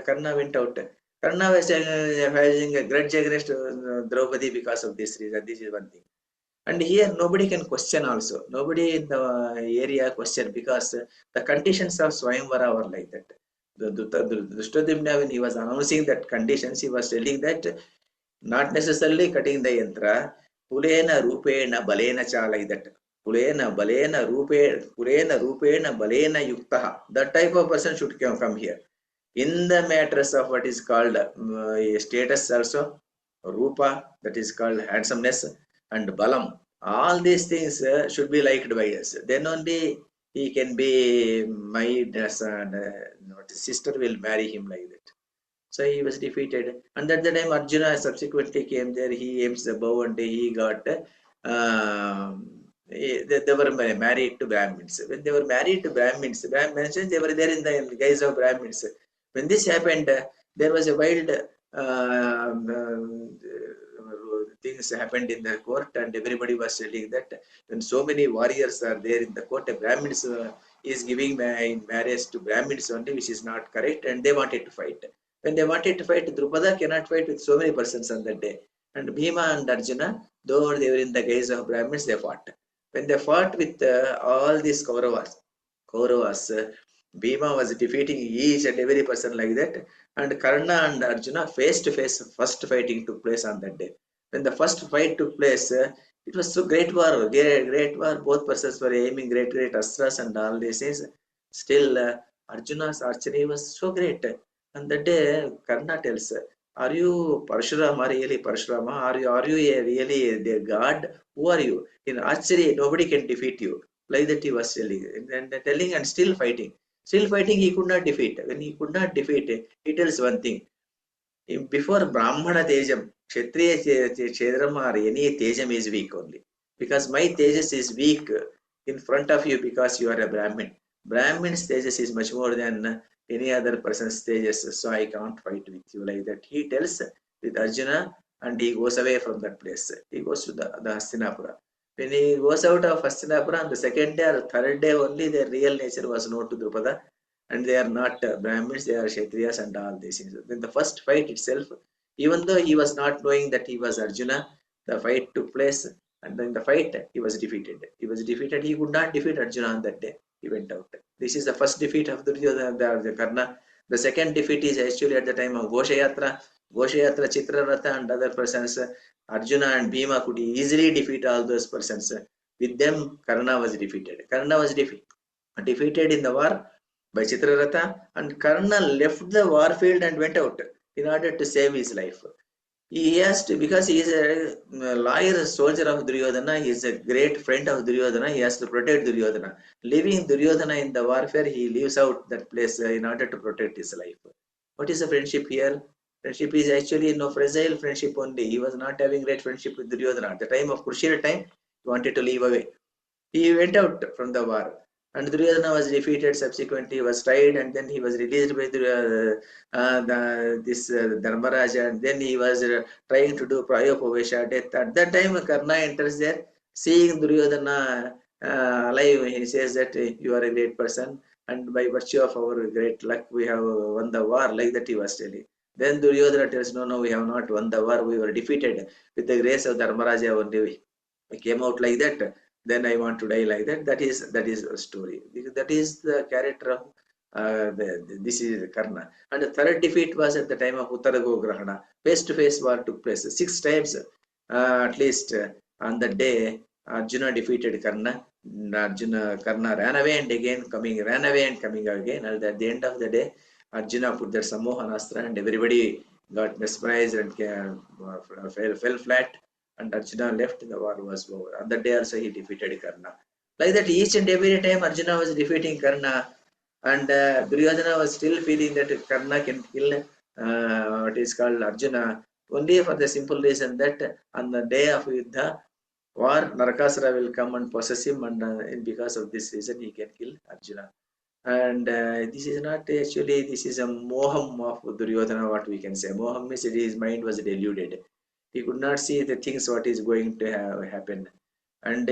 Karna went out. Karna was having a grudge against Draupadi because of this reason. This is one thing. And here nobody can question also. Nobody in the area question, because the conditions of Swayamvara were like that. The Drishtadimna, when he was announcing that conditions, he was telling that not necessarily cutting the yantra, Pulena Rupena Balena Cha, like that. Pulena Balena Rupena Balena Yuktaha. That type of person should come here. In the matters of what is called status also, Rupa, that is called handsomeness, and Balam. All these things should be liked by us. Then only he can be my sister will marry him, like that. So he was defeated. And at the time Arjuna subsequently came there, he aims the bow and he got, they were married to Brahmins. When they were married to Brahmins, they were there in the guise of Brahmins. When this happened, there was a wild things happened in the court, and everybody was telling that when so many warriors are there in the court, a Brahmins is giving in marriage to Brahmins only, which is not correct, and they wanted to fight. When they wanted to fight, Drupada cannot fight with so many persons on that day. And Bhima and Arjuna, though they were in the guise of Brahmins, they fought. When they fought with all these Kauravas, Bhima was defeating each and every person like that. And Karna and Arjuna face to face, first fighting took place on that day. When the first fight took place, it was so great war, great war. Both persons were aiming great astras and all these things. Still, Arjuna's archery was so great. And that day, Karna tells, are you Parshurama, really Parshurama? Are you really the god? Who are you? In archery, nobody can defeat you. Like that he was telling and still fighting. Still fighting, he could not defeat. When he could not defeat, he tells one thing. Before Brahmana Tejam, Kshatriya Chedram or any Tejam is weak only. Because my Tejas is weak. in front of you because you are a Brahmin. Brahmin's tejas is much more than any other person's tejas, so I can't fight with you, like that. He tells with Arjuna, and he goes away from that place. He goes to the Hastinapura. When he goes out of Hastinapura, on the second day or third day only, their real nature was known to Drupada, and they are not Brahmins, they are Kshatriyas and all these things. Then the first fight itself, even though he was not knowing that he was Arjuna, the fight took place, and in the fight he was defeated. He was defeated. He could not defeat Arjuna on that day. He went out. This is the first defeat of the Karna. The second defeat is actually at the time of Goshayatra. Goshayatra, Chitraratha and other persons. Arjuna and Bhima could easily defeat all those persons. With them, Karna was defeated. Karna was defeated in the war by Chitraratha, and Karna left the war field and went out in order to save his life. He has to, because he is a loyal soldier of Duryodhana, he is a great friend of Duryodhana, he has to protect Duryodhana. Leaving Duryodhana in the warfare, he leaves out that place in order to protect his life. What is the friendship here? Friendship is actually no fragile friendship only. He was not having great friendship with Duryodhana. At the time of Kurukshetra time, he wanted to leave away. He went out from the war. And Duryodhana was defeated, subsequently was tried, and then he was released by this Dharmaraja, and then he was trying to do Prayopovesha death. At that time, Karna enters there, seeing Duryodhana alive, he says that you are a great person, and by virtue of our great luck, we have won the war, like that he was telling. Then Duryodhana tells, no, we have not won the war, we were defeated. With the grace of Dharmaraja only, we came out like that. Then I want to die like that. That is a story. That is the character of this is Karna. And the third defeat was at the time of Uttarago Grahana. Face-to-face war took place 6 times, at least on the day. Arjuna defeated Karna. Karna ran away and again ran away and coming again. And at the end of the day, Arjuna put their Samohanastra and everybody got mesmerized and fell flat. And Arjuna left, the war was over. On that day also he defeated Karna. Like that, each and every time Arjuna was defeating Karna, and Duryodhana was still feeling that Karna can kill what is called Arjuna, only for the simple reason that on the day of Yuddha, war, Narakasura will come and possess him, and because of this reason he can kill Arjuna. And this is not actually, this is a moham of Duryodhana, what we can say. Moham means his mind was deluded. He could not see the things what is going to happen, and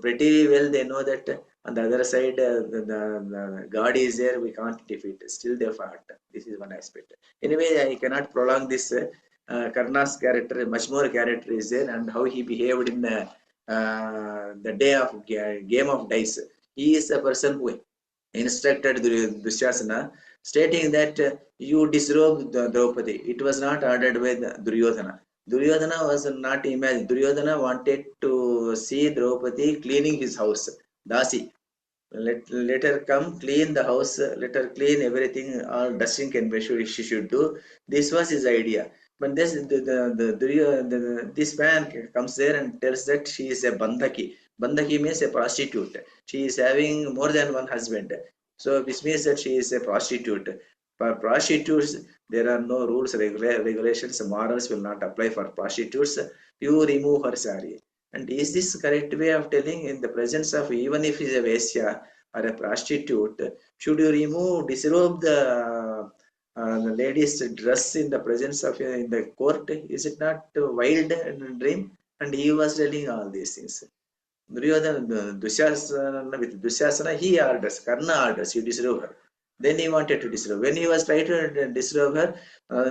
pretty well they know that on the other side the God is there, we can't defeat, still they fought. This is one aspect. Anyway, I cannot prolong this. Karna's character, much more character is there, and how he behaved in the day of game of dice. He is a person who instructed Dushasana, stating that you disrobe Draupadi. It was not ordered by Duryodhana. Duryodhana was not imagined. Duryodhana wanted to see Draupadi cleaning his house. Dasi. Let her come clean the house, let her clean everything, all dusting can be she should do. This was his idea. But this man comes there and tells that she is a bandaki. Bandaki means a prostitute. She is having more than one husband. So this means that she is a prostitute. For prostitutes, there are no rules, regulations, morals will not apply for prostitutes. You remove her sari. And is this correct way of telling, in the presence of, even if he is a Vesya or a prostitute, should you disrobe the lady's dress in the presence of in the court? Is it not a wild dream? And he was telling all these things. Duryodhana, with Dushasana, he orders, Karna orders, you disrobe her. Then he wanted to disrobe. When he was trying to disrobe her,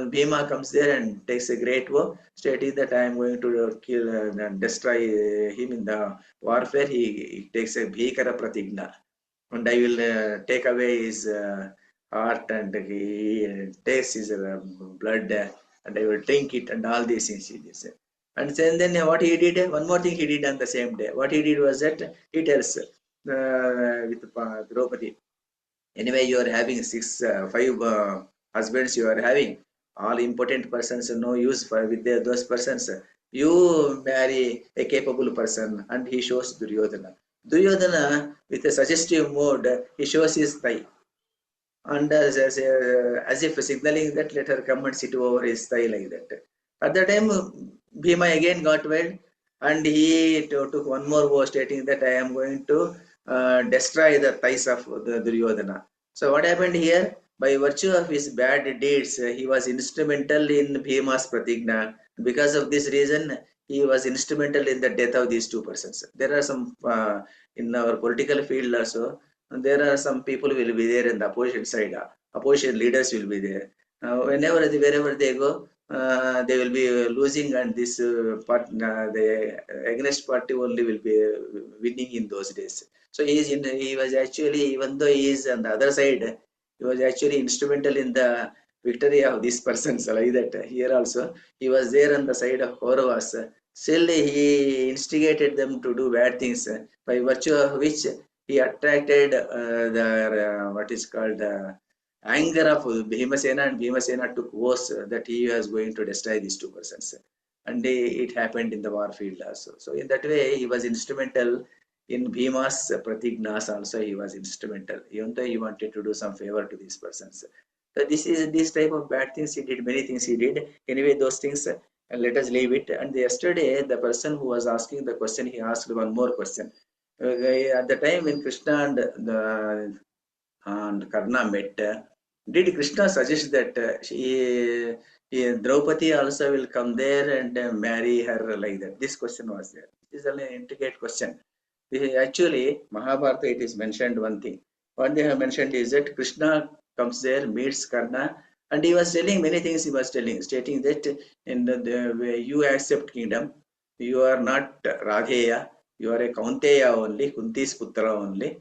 Bhima comes there and takes a great vow, stating that I am going to kill and destroy him in the warfare. He takes a Bhikara Pratigna, and I will take away his heart, and he takes his blood, and I will drink it, and all these things he did. And then what he did, one more thing he did on the same day. What he did was that he tells with Draupadi, anyway, you are having five husbands. You are having all important persons, no use for with those persons. You marry a capable person, and he shows Duryodhana. Duryodhana, with a suggestive mode, he shows his thigh, and as if signaling that let her come and sit over his thigh like that. At the time, Bhima again got wild. and he took one more vow stating that I am going to destroy the thighs of the Duryodhana. So what happened here? By virtue of his bad deeds, he was instrumental in Bhima's pratigna. Because of this reason, he was instrumental in the death of these two persons. There are some in our political field also. There are some people will be there in the opposition side. Opposition leaders will be there. Wherever they go, they will be losing, and this the against party only will be winning in those days. So he was actually, even though he is on the other side, he was actually instrumental in the victory of these persons. Like that here also, he was there on the side of Kauravas. Still, he instigated them to do bad things, by virtue of which he attracted the what is called anger of Bhimasena, and Bhimasena took oath that he was going to destroy these two persons. And it happened in the war field also. So in that way, he was instrumental in Bhima's pratignas also. He was instrumental, even though he wanted to do some favor to these persons. So this type of bad things he did, many things he did. Anyway, those things, let us leave it. And yesterday, the person who was asking the question, he asked one more question. At the time when Krishna and Karna met, did Krishna suggest that Draupadi also will come there and marry her like that? This question was there. It is an intricate question. Actually, Mahabharata, it is mentioned one thing. What they have mentioned is that Krishna comes there, meets Karna, and he was telling many things. He was telling, stating that in the you accept kingdom, you are not Radheya, you are a Kaunteya only, Kunti's Putra only.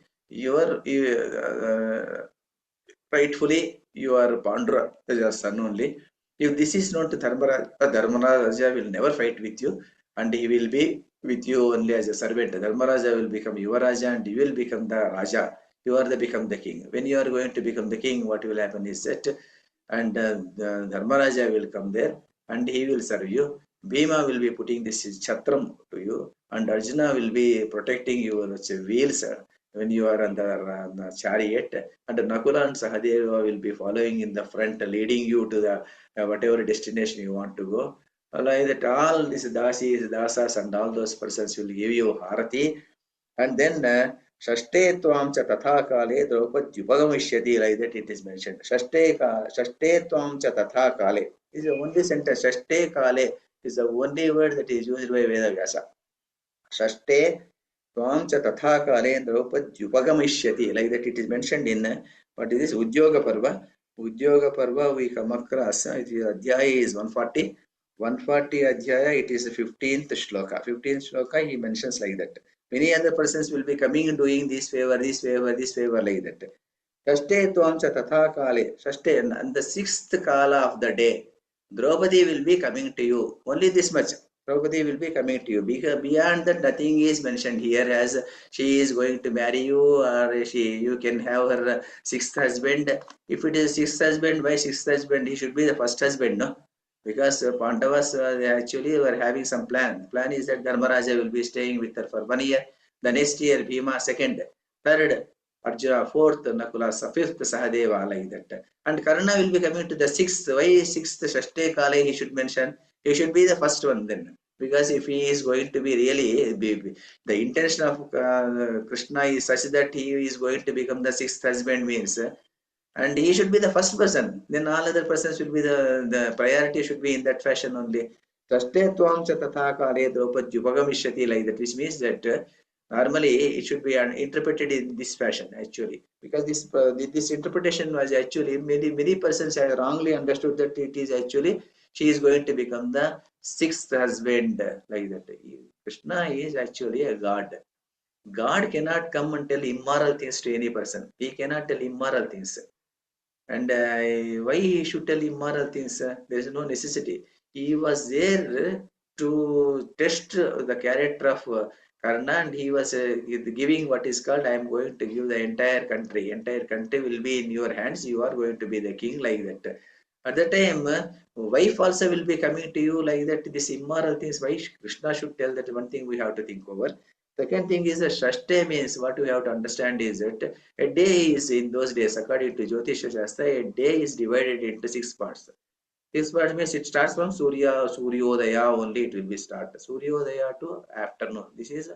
Rightfully you are Pandura's son only. If this is not Dharmaraja, Dharmaraja will never fight with you, and he will be with you only as a servant. Dharmaraja will become your Raja, and you will become the Raja. You are the become the king. When you are going to become the king, what will happen is that, and the Dharmaraja will come there and he will serve you. Bhima will be putting this chatram to you, and Arjuna will be protecting your wheels when you are on the chariot, and Nakula and Sahadeva will be following in the front, leading you to the whatever destination you want to go. Like that, all these dasis, dasas, and all those persons will give you harati, and then Shashte Twam cha Tatha Kale Draupadyupagamishyati, like that it is mentioned. Shashte Twam cha Tatha Kale is the only sentence. Shashte Kale is the only word that is used by Veda Vyasa. Shashte Twam cha Tatha Kale Draupadyupagamishyati, like that it is mentioned in what is this? Udyoga Parva. Udyoga Parva we come across, Adhyaya is 140. 140 Adhyaya, it is the 15th shloka. 15th shloka he mentions like that. Many other persons will be coming and doing this favor, this favor, this favor, like that. Shashte Tvam cha Tatha Kale. Shashte, and the sixth Kala of the day, Draupadi will be coming to you. Only this much. Draupadi will be coming to you. Because beyond that, nothing is mentioned here as she is going to marry you, or you can have her sixth husband. If it is sixth husband, why sixth husband? He should be the first husband, no? Because Pandavas they actually were having some plan. Plan is that Dharmaraja will be staying with her for 1 year. The next year, Bhima second, third, Arjuna fourth, Nakula fifth, Sahadeva, like that. And Karna will be coming to the sixth. Why sixth? Shashte Kale he should mention. He should be the first one then. Because if he is going to be really, the intention of Krishna is such that he is going to become the sixth husband means, and he should be the first person. Then all other persons should be the priority should be in that fashion only. Taste tvam cha tatha kale draupadyupagamishati, like that, which means that normally it should be interpreted in this fashion actually, because this interpretation was actually many persons have wrongly understood that it is actually she is going to become the sixth husband, like that. Krishna is actually a god. God cannot come and tell immoral things to any person. He cannot tell immoral things. And why he should tell immoral things? There is no necessity. He was there to test the character of Karna, and he was giving what is called, I am going to give the entire country. Entire country will be in your hands. You are going to be the king, like that. At that time, wife also will be coming to you like that. This immoral things, why Krishna should tell that? One thing we have to think over. Second thing is Shashte means, what we have to understand is that a day is, in those days, according to Jyotisha Shastra, a day is divided into 6 parts. Fixed part means it starts from Suryodaya only, it will be start. Suryodaya to afternoon. This is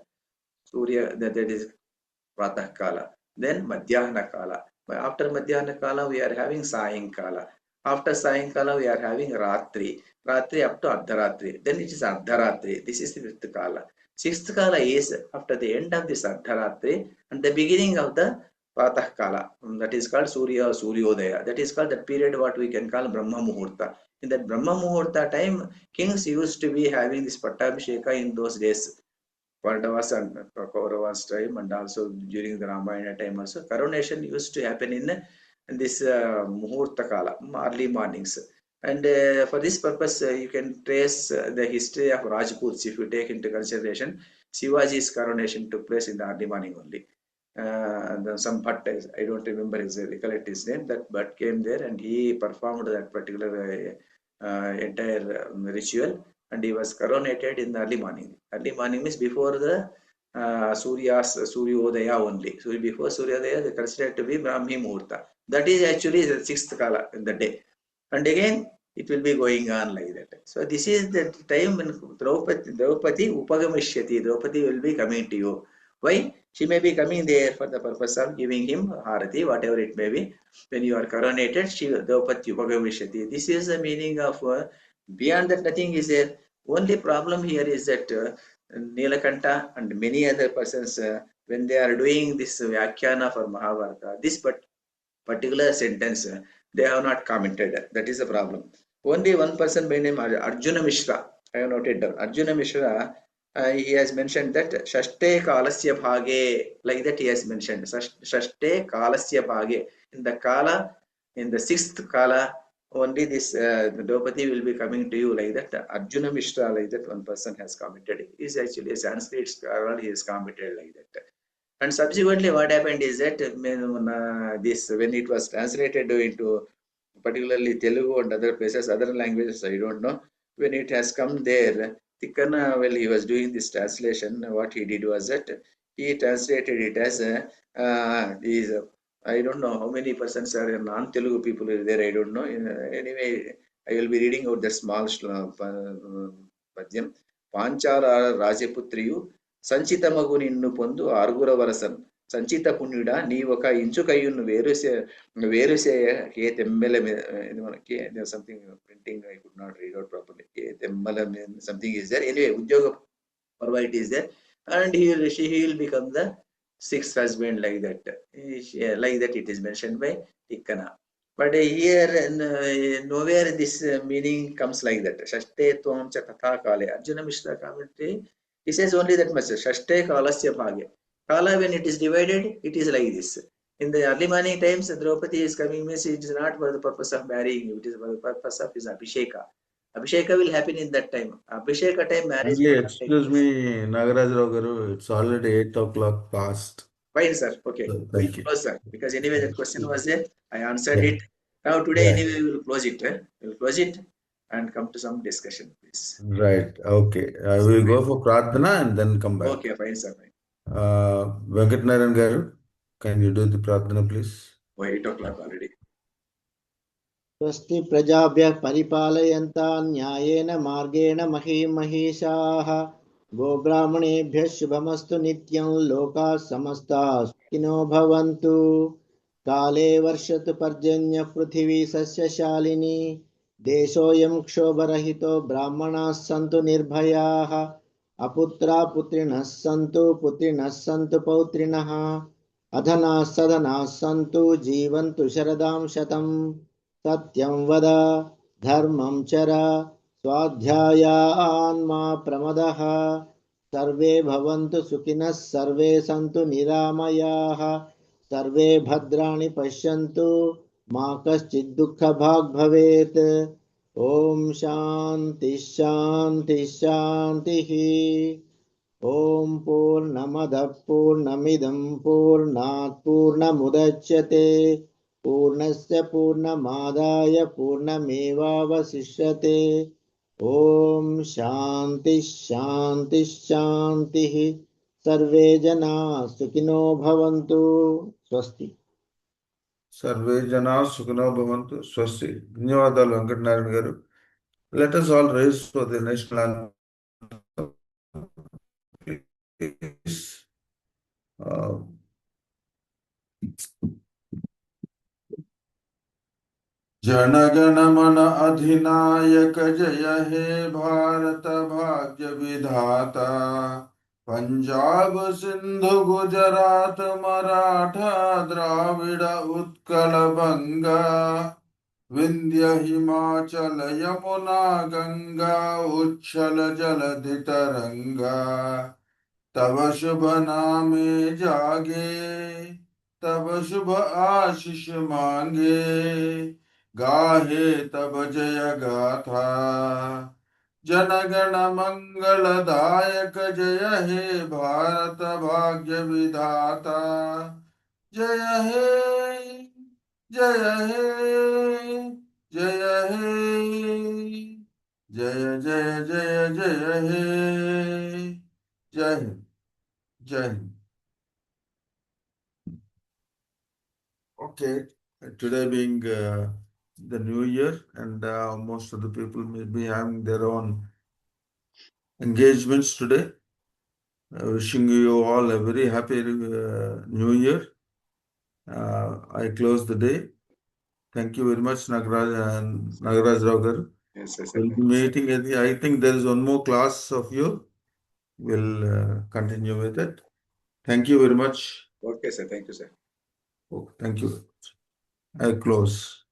Surya, that is Pratah Kala. Then Madhyahna Kala. After Madhyahna Kala, we are having Sayinkala. After Sayinkala, we are having Ratri. Ratri up to Ardharatri. Then it is Ardharatri. This is the fifth Kala. Sixth Kala is after the end of this Ardharatri and the beginning of the Pratah Kala. That is called Suryodaya. That is called that period what we can call Brahma Muhurta. In that Brahma Muhurta time, kings used to be having this Pattabhisheka in those days. Pandavas and Kauravas time, and also during the Ramayana time also coronation used to happen in this Muhurta Kala, early mornings. And for this purpose, you can trace the history of Rajputs if you take into consideration. Shivaji's coronation took place in the early morning only. And then some Bhatt, I don't remember exactly, recollect his name, that Bhatt came there and he performed that particular entire ritual, and he was coronated in the early morning. Early morning means before the Suryodaya only. So before Suryodaya, they considered to be Brahmi Muhurta. That is actually the sixth Kala in the day. And again, it will be going on like that. So this is the time when Draupadi Upagamishyati. Draupadi will be coming to you. Why? She may be coming there for the purpose of giving him Harati, whatever it may be. When you are coronated, she Draupadi Upagamishyati. This is the meaning of beyond that nothing is there. Only problem here is that Nilakanta and many other persons, when they are doing this Vyakhyana for Mahabharata, this particular sentence, they have not commented. That is the problem. Only one person by name Arjuna Mishra, I have noted down. Arjuna Mishra, he has mentioned that Shashte Kalasya Bhage, like that he has mentioned. Shashte Kalasya Bhage. In the Kala, in the sixth Kala, only this Draupadi will be coming to you like that. Arjuna Mishra, like that one person has commented. He is actually a Sanskrit scholar, he has commented like that. And subsequently, what happened is that this when it was translated into particularly Telugu and other places, other languages, I don't know. When it has come there, Tikkana, well, he was doing this translation. What he did was that he translated it as these. I don't know how many persons are non-Telugu people are there. I don't know. Anyway, I will be reading out the small padyam. Panchala Rajaputriyu సంచితమగు నిన్ను పొందు ఆరుగుర వరసన్ సంచిత పుణ్యుడా నీ ఒక ఇంచుకయ్యును వేరుసేయ కే తెమ్మెల మనకి something printing I could not read out properly కే తెమ్మల something is there anyway Udyoga Parva it is there and he will become the sixth husband like that it is mentioned by Tikkana. But here nowhere this meaning comes like that. Shashte tvam cha tatha kale. Arjuna Mishra commentary, he says only that much. Shashte kalasya bhage. Kala, when it is divided, it is like this. In the early morning times, Draupadi is coming means it is not for the purpose of marrying you, it is for the purpose of his Abhisheka. Abhisheka will happen in that time. Abhisheka time marriage Only will not take excuse place. me, Nagaraja Garu, it's already 8 o'clock past. Fine, sir. Okay. So, We will thank you. close, sir. Because anyway, that question was there. I answered Yeah. it. Now, today, Yeah. anyway, we will close it. We will close it and come to some discussion, please. Right. Okay. I will go for Pradhana and then come back. Okay, fine, sir. Fine. Venkatnarayan Garu, can you do the Pradhana, please? Oh, 8 o'clock already. स्वस्ति प्रजाभ्यः परिपालयन्ता न्यायेन मार्गेण महीं महिषाः गोब्राह्मणेभ्यः शुभमस्तु नित्यं लोकाः समस्ताः सुखिनो भवन्तु काले वर्षतु पर्जन्यः पृथिवी सस्यशालिनी देशोऽयं क्षोभरहितो ब्राह्मणाः सन्तु निर्भयाः अपुत्रा पुत्रिणः सन्तु पौत्रिणः अधनाः सधनाः सन्तु जीवन्तु शरदां शतम् सत्यं वद धर्मं चर स्वाध्यायान् मा प्रमदः सर्वे भवन्तु सुखिनः सर्वे सन्तु निरामयाः सर्वे भद्राणि पश्यन्तु मा कश्चित् दुःखभाग् भवेत् ॐ शान्ति शान्ति शान्तिः ॐ पूर्णमदः पूर्णमिदं पूर्णात् पूर्णमुदच्यते पूर्णस्य पूर्णमादाय पूर्णमेवावशिष्यते ॐ शान्ति शान्ति शान्तिः सर्वे जनाः सुखिनो भवन्तु स्वस्ति సర్వే జనా సుఖినో భవంతు స్వస్తి ధన్యవాదాలు వెంకటనారాయణ గారు Let us all raise for the national anthem, please. जनगण मन अधिनायक जय हे भारत भाग्य विधाता पंजाब सिंधु गुजरात मराठा द्राविड़ उत्कल बंगा विंध्य हिमाचल यमुना गंगा उच्छल जलधि तरंगा तब शुभ नामे जागे तब शुभ आशीष मांगे गाहे तब जय गाथा जनगण मंगलदायक जय हे भारत भाग्य विधाता जय हे जय हे जय हे जय जय जय जय हे जय हिंद जय Hind. Okay, today being the new year, and most of the people may be having their own engagements today. Wishing you all a very happy new year. I close the day. Thank you very much, Nagaraja and Nagaraj Rao garu. Yes, yes, sir. We'll be meeting at the, I think there is one more class of you. We'll continue with it. Thank you very much. Okay, sir. Thank you, sir. Oh, thank you. I close.